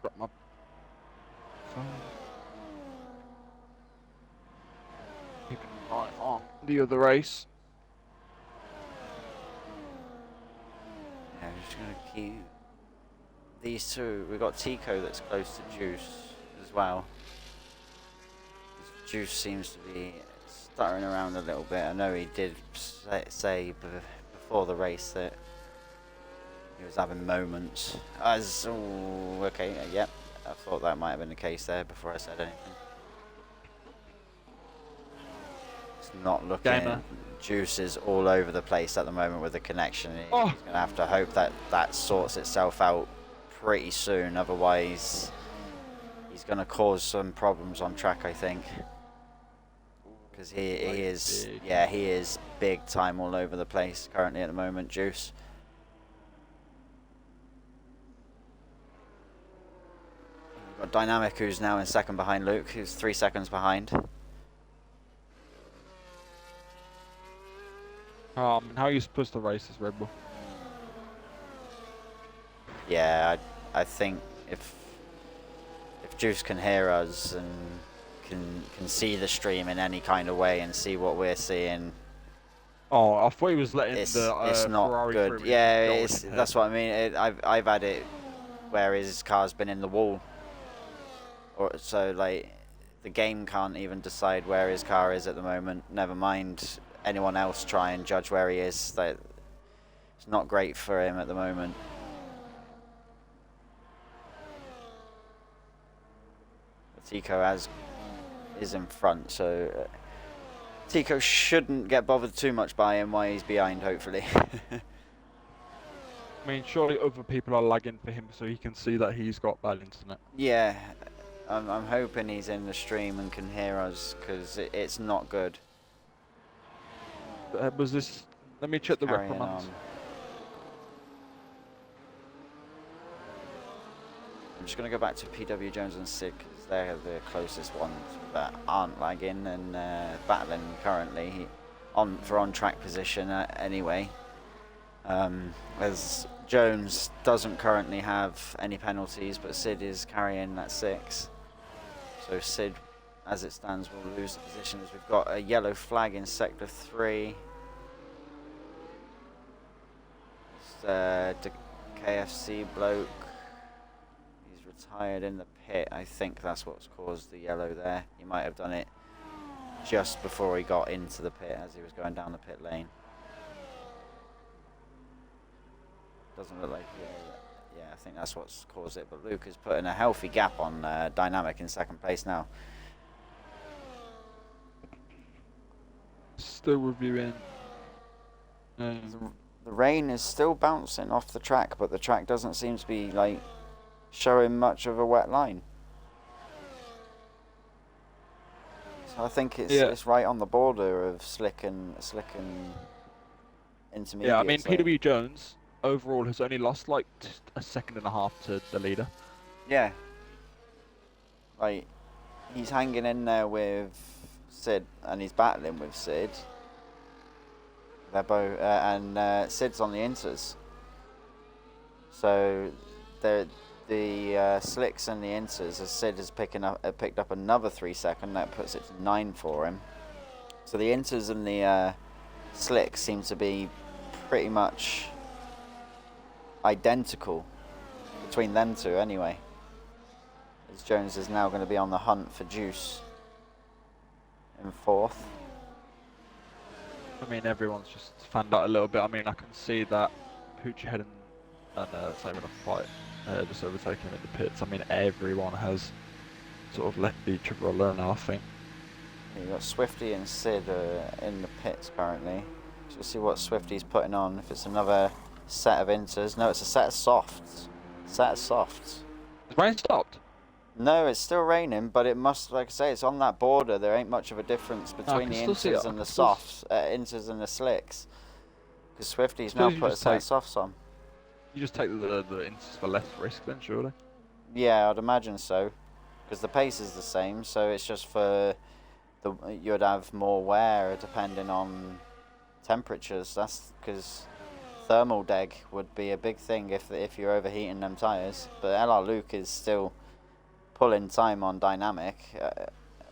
Drop my phone. Keep an eye on the other race. Yeah, we're just going to keep these two. We've got Tico that's close to Juice as well. Juice seems to be stuttering around a little bit. I know he did say before the race that he was having moments. Okay, yep. I thought that might have been the case there before I said anything. It's not looking. Gamer. Juice is all over the place at the moment with the connection. He's Oh, going to have to hope that that sorts itself out pretty soon. Otherwise, he's going to cause some problems on track, I think. Because he is, big. yeah, he is big time all over the place currently at the moment, Juice. We've got Dynamic, who's now in second behind Luke, who's 3 seconds behind. How are you supposed to race this Red Bull? Yeah, I think if Juice can hear us and can see the stream in any kind of way and see what we're seeing, Oh, I thought he was letting it's the not Ferrari good. through with Yeah, his golden that's head. what I mean. I've had it where his car's been in the wall, or so like the game can't even decide where his car is at the moment. Never mind anyone else try and judge where he is. Like, it's not great for him at the moment. Tico is in front, so Tico shouldn't get bothered too much by him while he's behind, hopefully. I mean, surely other people are lagging for him so he can see that he's got bad internet. Yeah, I'm hoping he's in the stream and can hear us, because it's not good. Was this... Let me check the Carrying reprimands. on. I'm just going to go back to PW Jones and Sid, because they're the closest ones that aren't lagging and battling currently for on-track position anyway. As Jones doesn't currently have any penalties, but Sid is carrying that 6. So Sid, as it stands, will lose the positions. We've got a yellow flag in Sector 3. It's the KFC bloke. He's retired in the pit. I think that's what's caused the yellow there. He might have done it just before he got into the pit as he was going down the pit lane. Doesn't look like, yeah, I think that's what's caused it. But Luke is putting a healthy gap on Dynamic in second place now. Still reviewing. The rain is still bouncing off the track, but the track doesn't seem to be like showing much of a wet line. So I think it's right on the border of slick and intermediate. Yeah, I mean, PW Jones overall has only lost like a second and a half to the leader. Yeah. Like, he's hanging in there with Sid, and he's battling with Sid. They're both, and Sid's on the inters. So the slicks and the inters, as Sid has picked up another 3 second, that puts it to 9 for him. So the inters and the slicks seem to be pretty much identical between them two anyway. As Jones is now going to be on the hunt for Juice in 4th. I mean, everyone's just fanned out a little bit. I mean, I can see that Poochie Head and Simon are fight, just overtaking him in the pits. I mean, everyone has sort of left each other alone now, I think. You've got Swifty and Sid in the pits currently. So we'll see what Swifty's putting on. If it's another set of inters. No, it's a set of softs. Has rain stopped? No, it's still raining, but it must, like I say, it's on that border. There ain't much of a difference between the inters and the softs, inters and the slicks. Because Swifty's now put a set of softs on. You just take the inters for less risk then, surely? Yeah, I'd imagine so. Because the pace is the same, so it's just for you'd have more wear depending on temperatures. That's because thermal deg would be a big thing if you're overheating them tyres. But LR Luke is still pulling time on Dynamic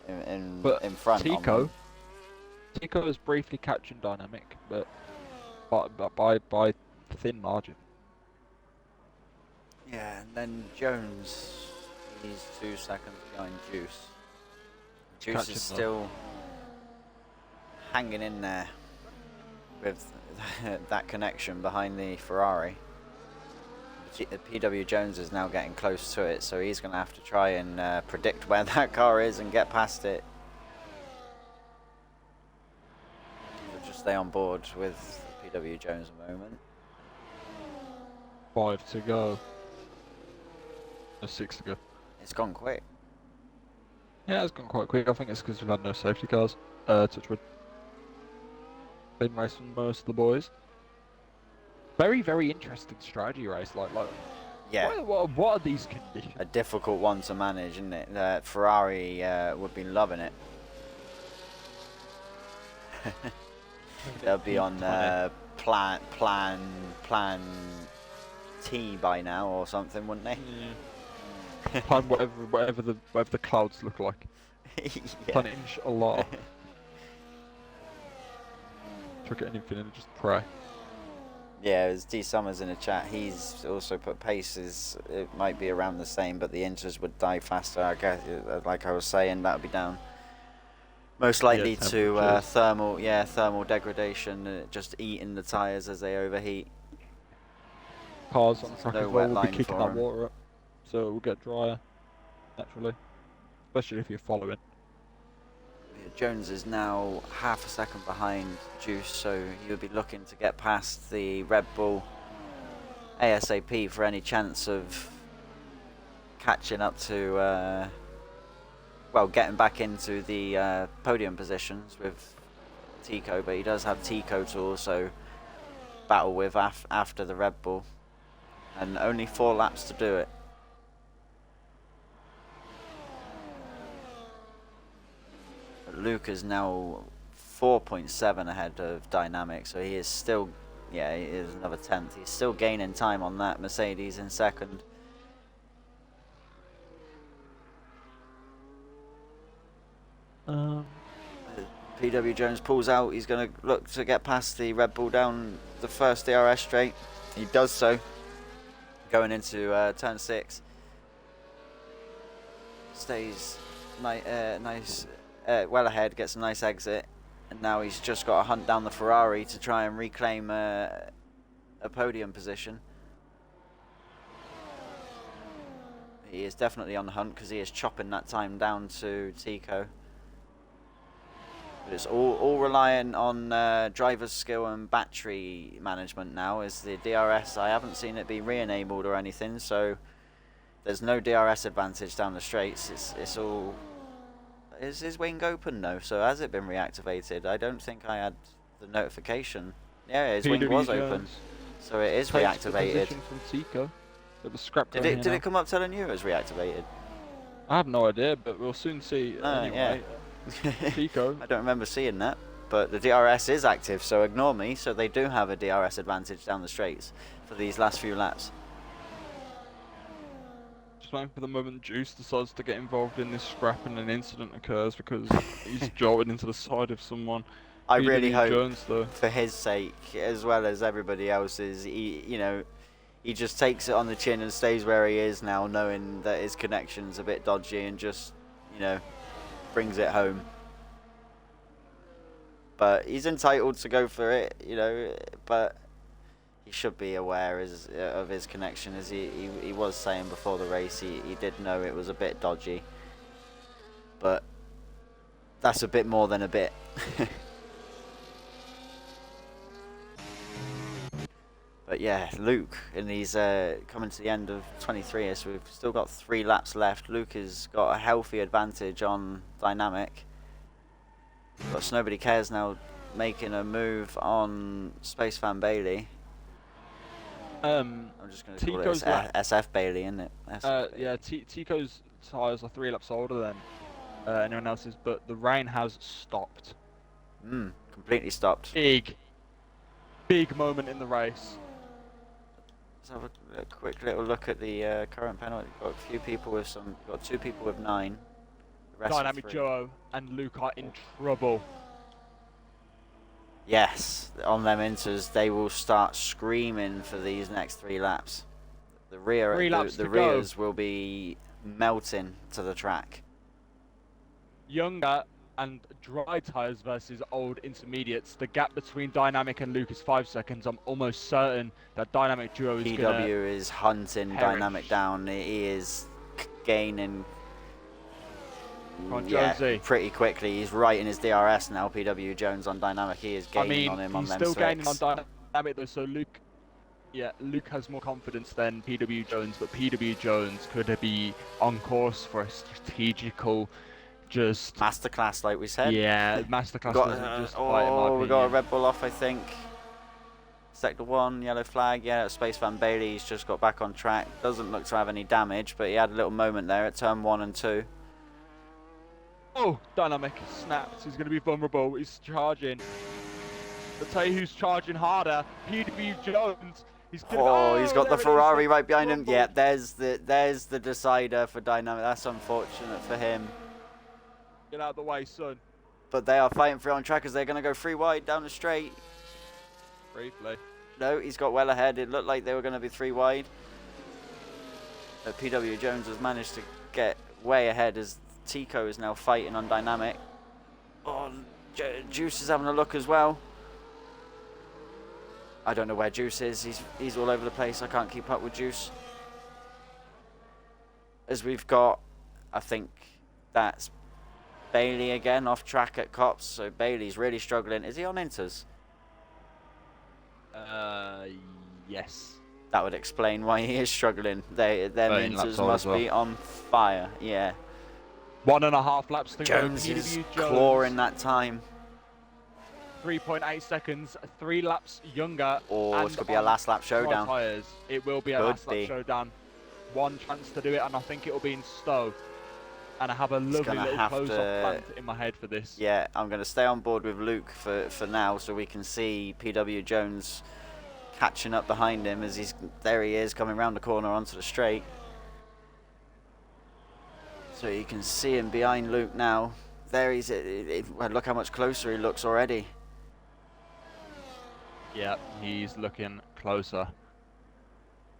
in front. Tico is briefly catching Dynamic, but by thin margin. Yeah, and then Jones, he's 2 seconds behind Juice. Juice is still hanging in there with that connection behind the Ferrari. PW Jones is now getting close to it, so he's going to have to try and predict where that car is and get past it. We're just stay on board with PW Jones a moment. 5 to go. No, 6 to go. It's gone quick. Yeah, it's gone quite quick. I think it's because we've had no safety cars. Touchwood. Been racing most of the boys. Very, very interesting strategy race. Like, Yeah. what are these conditions? A difficult one to manage, isn't it? Ferrari would be loving it. They'll be on plan T by now or something, wouldn't they? Yeah. Plan whatever the clouds look like. Yeah. Plan inshallah. Chuck it anything and just pray. Yeah, there's D Summers in the chat. He's also put paces. It might be around the same, but the inters would die faster. I guess, like I was saying, that would be down. Most likely to thermal degradation, just eating the tyres as they overheat. Cars on the track No as well wet will be line kicking for that 'em. water up, so it will get drier naturally, especially if you're following. Jones is now half a second behind Juice, so he would be looking to get past the Red Bull ASAP for any chance of catching up to, well, getting back into the podium positions with Tico, but he does have Tico to also battle with after the Red Bull, and only 4 laps to do it. Luke is now 4.7 ahead of Dynamic, so he is still, yeah, he is another 10th. He's still gaining time on that. Mercedes in second. PW Jones pulls out. He's going to look to get past the Red Bull down the first DRS straight. He does so. Going into turn 6. Stays nice. Well ahead, gets a nice exit, and now he's just got to hunt down the Ferrari to try and reclaim a podium position. He is definitely on the hunt because he is chopping that time down to Tico. But it's all relying on driver's skill and battery management now. As the DRS, I haven't seen it be re-enabled or anything, so there's no DRS advantage down the straights. It's all. Is his wing open though? So has it been reactivated? I don't think I had the notification. Yeah, his wing was open, so it is reactivated. From Tico. It was scrapped. Did it come up telling you it was reactivated? I have no idea, but we'll soon see. Anyway, yeah. Tico. I don't remember seeing that, but the DRS is active, so ignore me. So they do have a DRS advantage down the straights for these last few laps. Waiting for the moment Juice decides to get involved in this scrap and an incident occurs because he's jolted into the side of someone. I really hope, Jones, though, for his sake, as well as everybody else's, he just takes it on the chin and stays where he is now, knowing that his connection's a bit dodgy, and just, brings it home. But he's entitled to go for it, but he should be aware of his connection, as he was saying before the race. He did know it was a bit dodgy, but that's a bit more than a bit. But yeah, Luke in these coming to the end of 23, so we've still got 3 laps left. Luke has got a healthy advantage on Dynamic. But Nobody Cares now making a move on Space Fan Bailey. I'm just going to call it SF Bailey, isn't it? yeah, Tico's tyres are 3 laps older than anyone else's, but the rain has stopped. Completely stopped. Big moment in the race. Let's have a quick little look at the current penalty. Got a few people with got 2 people with 9. The rest Dynamic Duo and Luke are in trouble. Yes, on them inters, they will start screaming for these next 3 laps. The rears will be melting to the track. Younger and dry tyres versus old intermediates. The gap between Dynamic and Luke is 5 seconds. I'm almost certain that Dynamic Duo is PW is hunting perish. Dynamic down. He is gaining Come on, Yeah, Jonesy. pretty quickly. He's right in his DRS now. PW Jones on dynamic. He is I gaining mean, on him on he's them still gaining on slicks. dynamic though, so Luke has more confidence than PW Jones, but PW Jones could be on course for a strategical, just Masterclass, like we said. masterclass got, wasn't just quite in my we got a opinion. Red Bull off, I think. Sector 1, yellow flag. Yeah, Space Van Bailey's just got back on track. Doesn't look to have any damage, but he had a little moment there at turn 1 and 2. Oh, dynamic snaps. He's going to be vulnerable. He's charging. I'll tell you who's charging harder. PW Jones. He's Got the Ferrari right behind him. rumble. Yeah, there's the decider for dynamic. That's unfortunate for him. Get out of the way, son. But they are fighting for it on track as they're going to go 3 wide down the straight. Briefly. No, he's got well ahead. It looked like they were going to be 3 wide. But PW Jones has managed to get way ahead as Tico is now fighting on dynamic. Oh, Juice is having a look as well. I don't know where Juice is. He's all over the place. I can't keep up with Juice. As we've got, I think that's Bailey again off track at Cops. So Bailey's really struggling. Is he on inters? Yes. That would explain why he is struggling. Their inters must be on fire. Yeah. 1.5 laps to Jones go. is Jones, clawing that time. 3.8 seconds, 3 laps younger. Or this could be a last lap showdown. Tires. It will be a last lap showdown. One chance to do it, and I think it will be in Stowe. And I have a lovely little close-up planned in my head for this. Yeah, I'm going to stay on board with Luke for now, so we can see PW Jones catching up behind him as there he is coming around the corner onto the straight. So you can see him behind Luke now. There he's. Well, look how much closer he looks already. Yeah, he's looking closer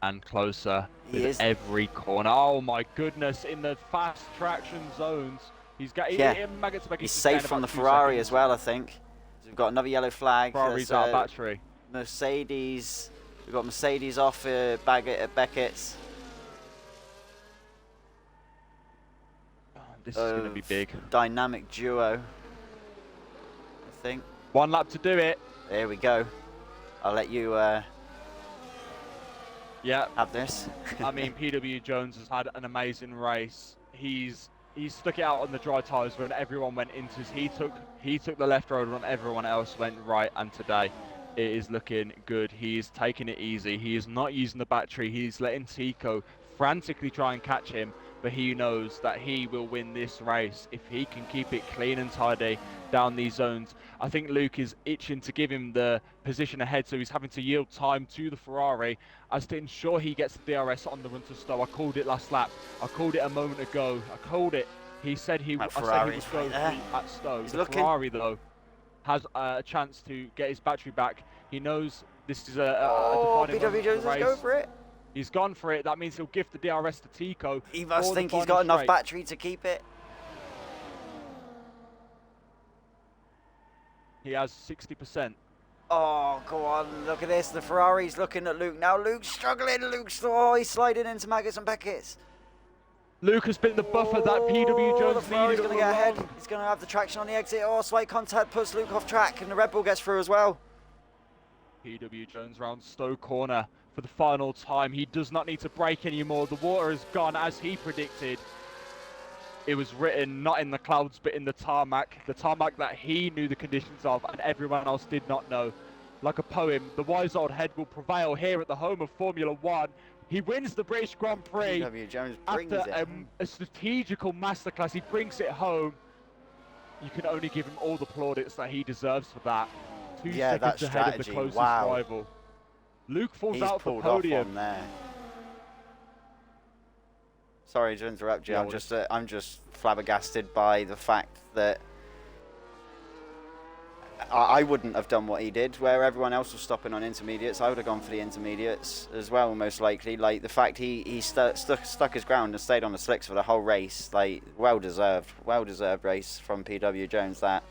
and closer with every corner. Oh my goodness! In the fast traction zones, he's safe from the Ferrari as well, I think. So we've got another yellow flag. Ferrari's out of battery. Mercedes. We've got Mercedes off Baggett at Beckett's. This is going to be big. Dynamic duo, I think. 1 lap to do it. There we go. I'll let you have this. I mean, PW Jones has had an amazing race. He's stuck it out on the dry tyres when everyone went into his. He took the left road when everyone else went right, and today it is looking good. He is taking it easy. He is not using the battery. He's letting Tico frantically try and catch him, but he knows that he will win this race if he can keep it clean and tidy down these zones. I think Luke is itching to give him the position ahead, so he's having to yield time to the Ferrari as to ensure he gets the DRS on the run to Stowe. I called it last lap. I called it a moment ago. I called it. He said he would go at Stowe. The Ferrari, though, has a chance to get his battery back. He knows this is a defining PW Jones is going for it. He's gone for it. That means he'll give the DRS to Tico. He must think he's got enough battery to keep it. He has 60%. Oh, go on. Look at this. The Ferrari's looking at Luke. Now Luke's struggling. He's sliding into Maggots and Beckett's. Luke has been the buffer that PW Jones the Ferrari's needed. Going to get ahead. He's going to have the traction on the exit. Oh, slight contact puts Luke off track, and the Red Bull gets through as well. PW Jones round Stowe corner for the final time. He does not need to brake anymore. The water has gone as he predicted. It was written not in the clouds but in the tarmac that he knew the conditions of and everyone else did not know. Like a poem, the wise old head will prevail here at the home of Formula One. He wins the British Grand Prix PW Jones brings after a strategical masterclass. He brings it home. You can only give him all the plaudits that he deserves for that. 2 seconds ahead of the closest rival. Luke falls out of the podium. On there. Sorry to interrupt you. I'm just flabbergasted by the fact that I wouldn't have done what he did. Where everyone else was stopping on intermediates, I would have gone for the intermediates as well, most likely. Like the fact he stuck his ground and stayed on the slicks for the whole race. Like well deserved race from PW Jones. That.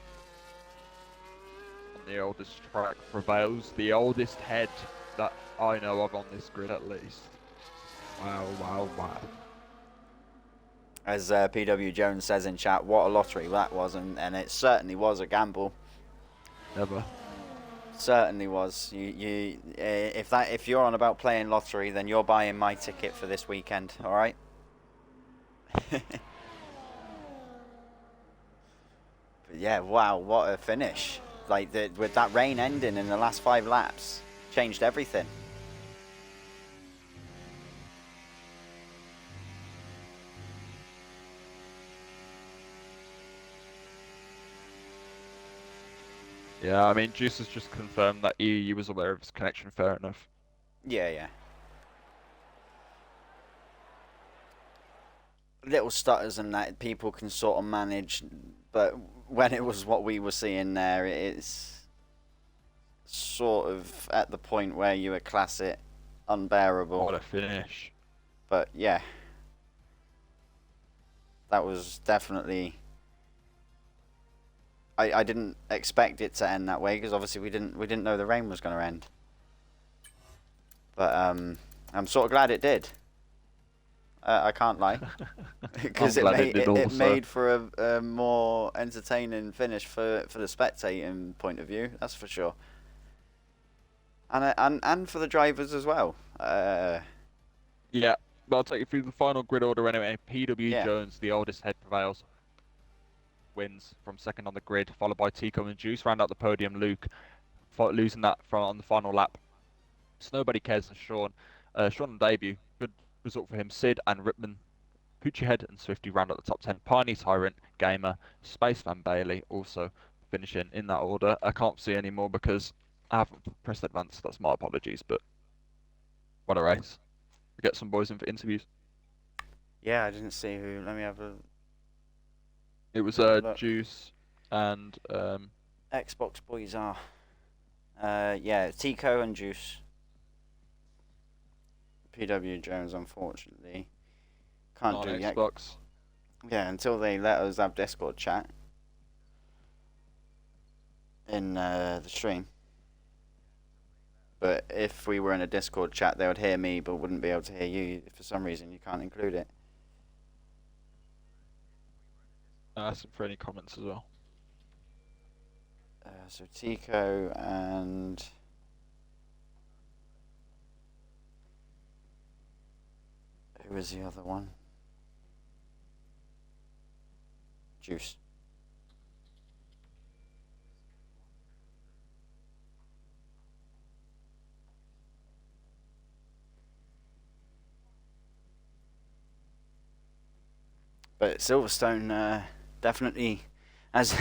The oldest track prevails. The oldest head that I know of on this grid, at least. Wow. As PW Jones says in chat, what a lottery that was, and it certainly was a gamble. Never. Certainly was. If you're on about playing lottery, then you're buying my ticket for this weekend. All right. But yeah, wow, what a finish! Like with that rain ending in the last 5 laps, changed everything. Yeah, I mean, Juice has just confirmed that he was aware of his connection. Fair enough. Yeah, yeah. Little stutters and that people can sort of manage, but when it was what we were seeing there, it's sort of at the point where you would class it unbearable. What a finish. But yeah, that was definitely. I didn't expect it to end that way because obviously we didn't know the rain was going to end. But I'm sort of glad it did. I can't lie, because it made for a more entertaining finish for the spectating point of view. That's for sure. And for the drivers as well. Yeah, but I'll take you through the final grid order anyway. PW Yeah. Jones, the oldest head prevails, wins from second on the grid, followed by Tico and Juice. Round out the podium, Luke losing that on the final lap. So nobody cares for Sean. Sean on debut, good result for him. Sid and Ripman, Poochie Head and Swifty round out the top 10. Piney, Tyrant, Gamer, Spaceman Bailey also finishing in that order. I can't see any more because I haven't pressed advance. That's my apologies, but what a race. We get some boys in for interviews. Yeah, I didn't see who. Let me have a. It was Juice and Xbox boys are. Yeah, Tico and Juice. PW Jones, unfortunately, can't on do Xbox. Yeah, until they let us have Discord chat in the stream. But if we were in a Discord chat, they would hear me, but wouldn't be able to hear you. If for some reason you can't include it. Ask for any comments as well. So Tico and who was the other one? Juice. But Silverstone definitely, as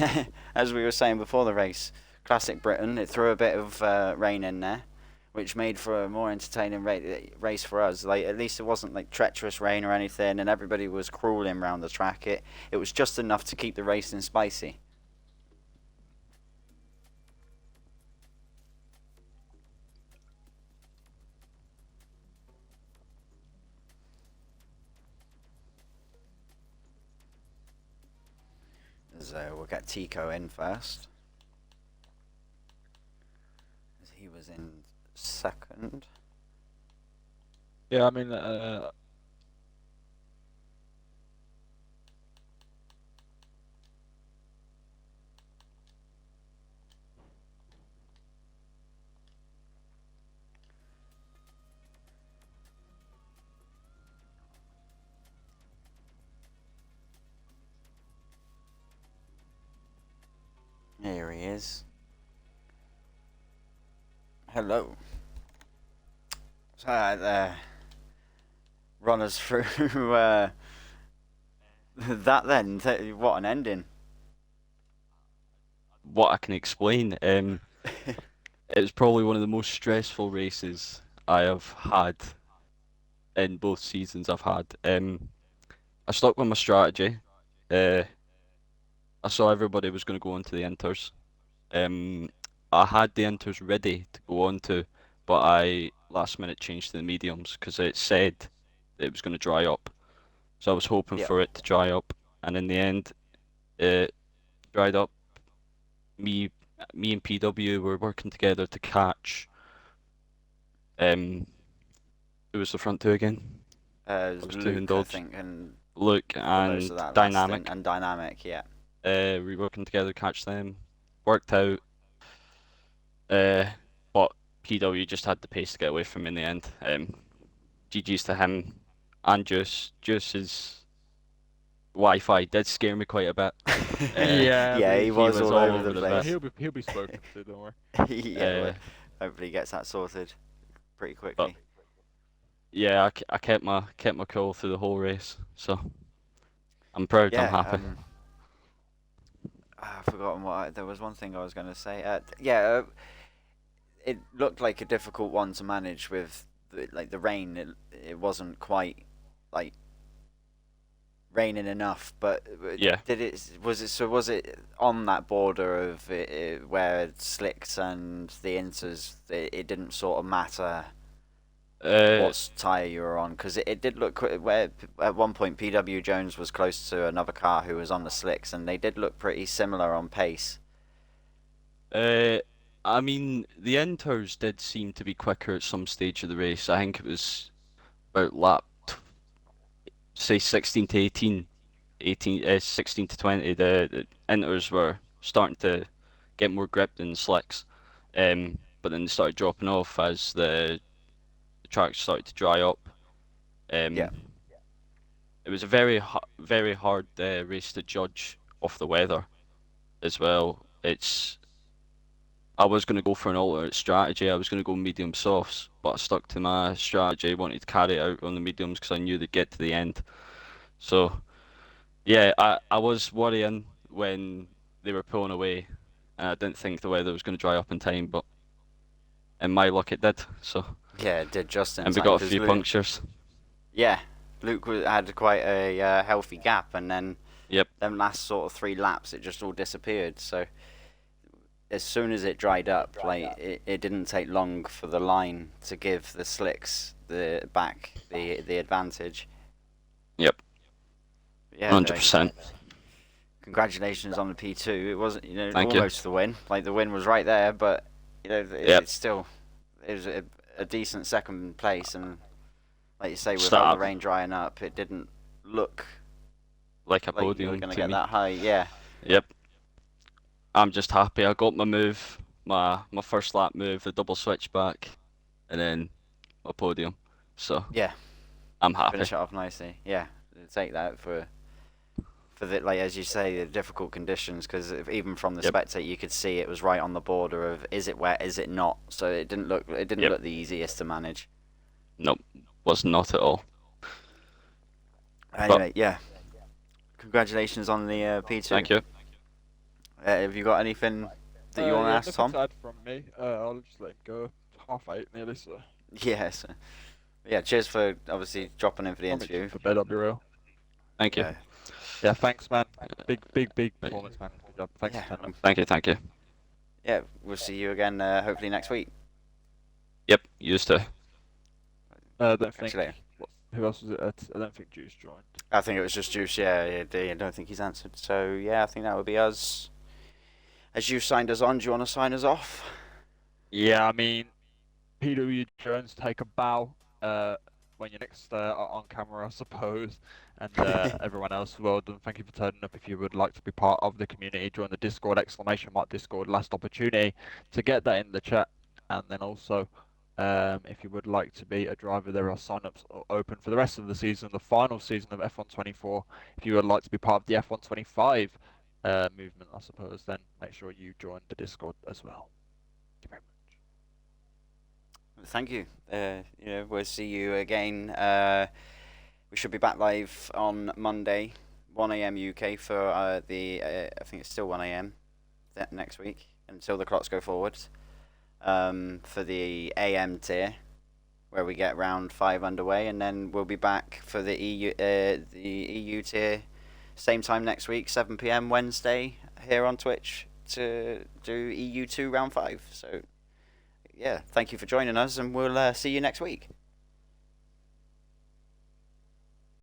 as we were saying before the race, classic Britain. It threw a bit of rain in there, which made for a more entertaining race for us. Like at least it wasn't like treacherous rain or anything, and everybody was crawling around the track. It was just enough to keep the racing spicy. So we'll get Tico in first. He was in second. Yeah, I mean, Here he is. Hello. So run us through that then. What an ending. What I can explain, it was probably one of the most stressful races I have had in both seasons I've had. I stuck with my strategy. I saw everybody was going to go onto the inters. I had the inters ready to go on to, but I last minute changed to the mediums because it said that it was going to dry up. So I was hoping Yep. for it to dry up, and in the end, it dried up. Me and PW were working together to catch. Who was the front two again? It was was Luke, two in I Dodge. think, and Luke, for most and of that last Dynamic. stint, and Dynamic, yeah. We working together to catch them. Worked out. But PW just had the pace to get away from in the end. GG's to him and Juice. Juice's Wi-Fi did scare me quite a bit. Yeah, Yeah, but he he was was all all over the over the no, place. place. he'll be spoken to. Don't worry. Yeah, well, Uh, hopefully he gets that sorted pretty but quickly. yeah, I kept my cool through the whole race, so I'm proud. I'm Yeah, happy. I've forgotten there was one thing I was going to say. It looked like a difficult one to manage with the rain. It wasn't quite like raining enough, but Yeah. was it on that border of where slicks and the inters, it didn't sort of matter what tyre you were on, because it did look where at one point PW Jones was close to another car who was on the slicks, and they did look pretty similar on pace. I mean, the inters did seem to be quicker at some stage of the race. I think it was about say 16 to 18, 16 to 20. The inters were starting to get more grip than the slicks, but then they started dropping off as the track started to dry up. Yeah. It was a very hard race to judge off the weather as well. I was going to go for an alternate strategy. I was going to go medium softs, but I stuck to my strategy. I wanted to carry it out on the mediums because I knew they'd get to the end. So yeah, I was worrying when they were pulling away, and I didn't think the weather was going to dry up in time, but in my luck it did. So Yeah, it did just in and we time, got a 'cause few punctures. Yeah, Luke had quite a healthy gap, and then Yep. them last sort of 3 laps, it just all disappeared. So as soon as it dried up, it didn't take long for the line to give the slicks the advantage. Yep. Yeah, 100%. congratulations on the P2. It wasn't, Thank you. almost the win. Like, the win was right there, but Yep. it's still, it was a decent second place, and like you say, without Start. the rain drying up, it didn't look Like a like you were podium going to to get me. that high. Yeah. Yep. I'm just happy I got my move, my first lap move, the double switchback, and then a podium. So Yeah. I'm happy. Finish it off nicely. Yeah, take that for the, like, as you say, the difficult conditions, because even from the Yep. spectator you could see it was right on the border of, is it wet, is it not? So it didn't look Yep. look the easiest to manage. Nope, was not at all. Anyway, yeah. Congratulations on the P2. Thank you. Have you got anything that you want to ask nothing Tom? to add from me. I'll just let him go. 8:30 nearly, so Yes. Yeah, cheers for obviously dropping in for the I'll meet you interview. for bed. I'll be real. Thank you. Yeah. Yeah, thanks, man. Big performance, man. Good job. Thanks Yeah. for turning up. Thank you. Yeah, we'll see you again hopefully next week. Yep, used to. I don't Catch think. you later. Who else was it? I don't think Juice joined. I think it was just Juice, yeah, I don't think he's answered. So, yeah, I think that would be us. As you signed us on, do you want to sign us off? Yeah, I mean, PW Jones, take a bow when you're next on camera, I suppose. And everyone else, well done. Thank you for turning up. If you would like to be part of the community, join the Discord, !mark Discord, last opportunity to get that in the chat. And then also, if you would like to be a driver, there are sign-ups open for the rest of the season, the final season of F124. If you would like to be part of the F125 movement, I suppose, then make sure you join the Discord as well. Thank you very much. Thank you. We'll see you again. We should be back live on Monday, 1 a.m. UK for I think it's still 1 a.m. next week until the clocks go forwards. For the AM tier, where we get round 5 underway, and then we'll be back for the EU tier, same time next week, 7 p.m. Wednesday, here on Twitch to do EU2 round 5. So, yeah, thank you for joining us, and we'll see you next week.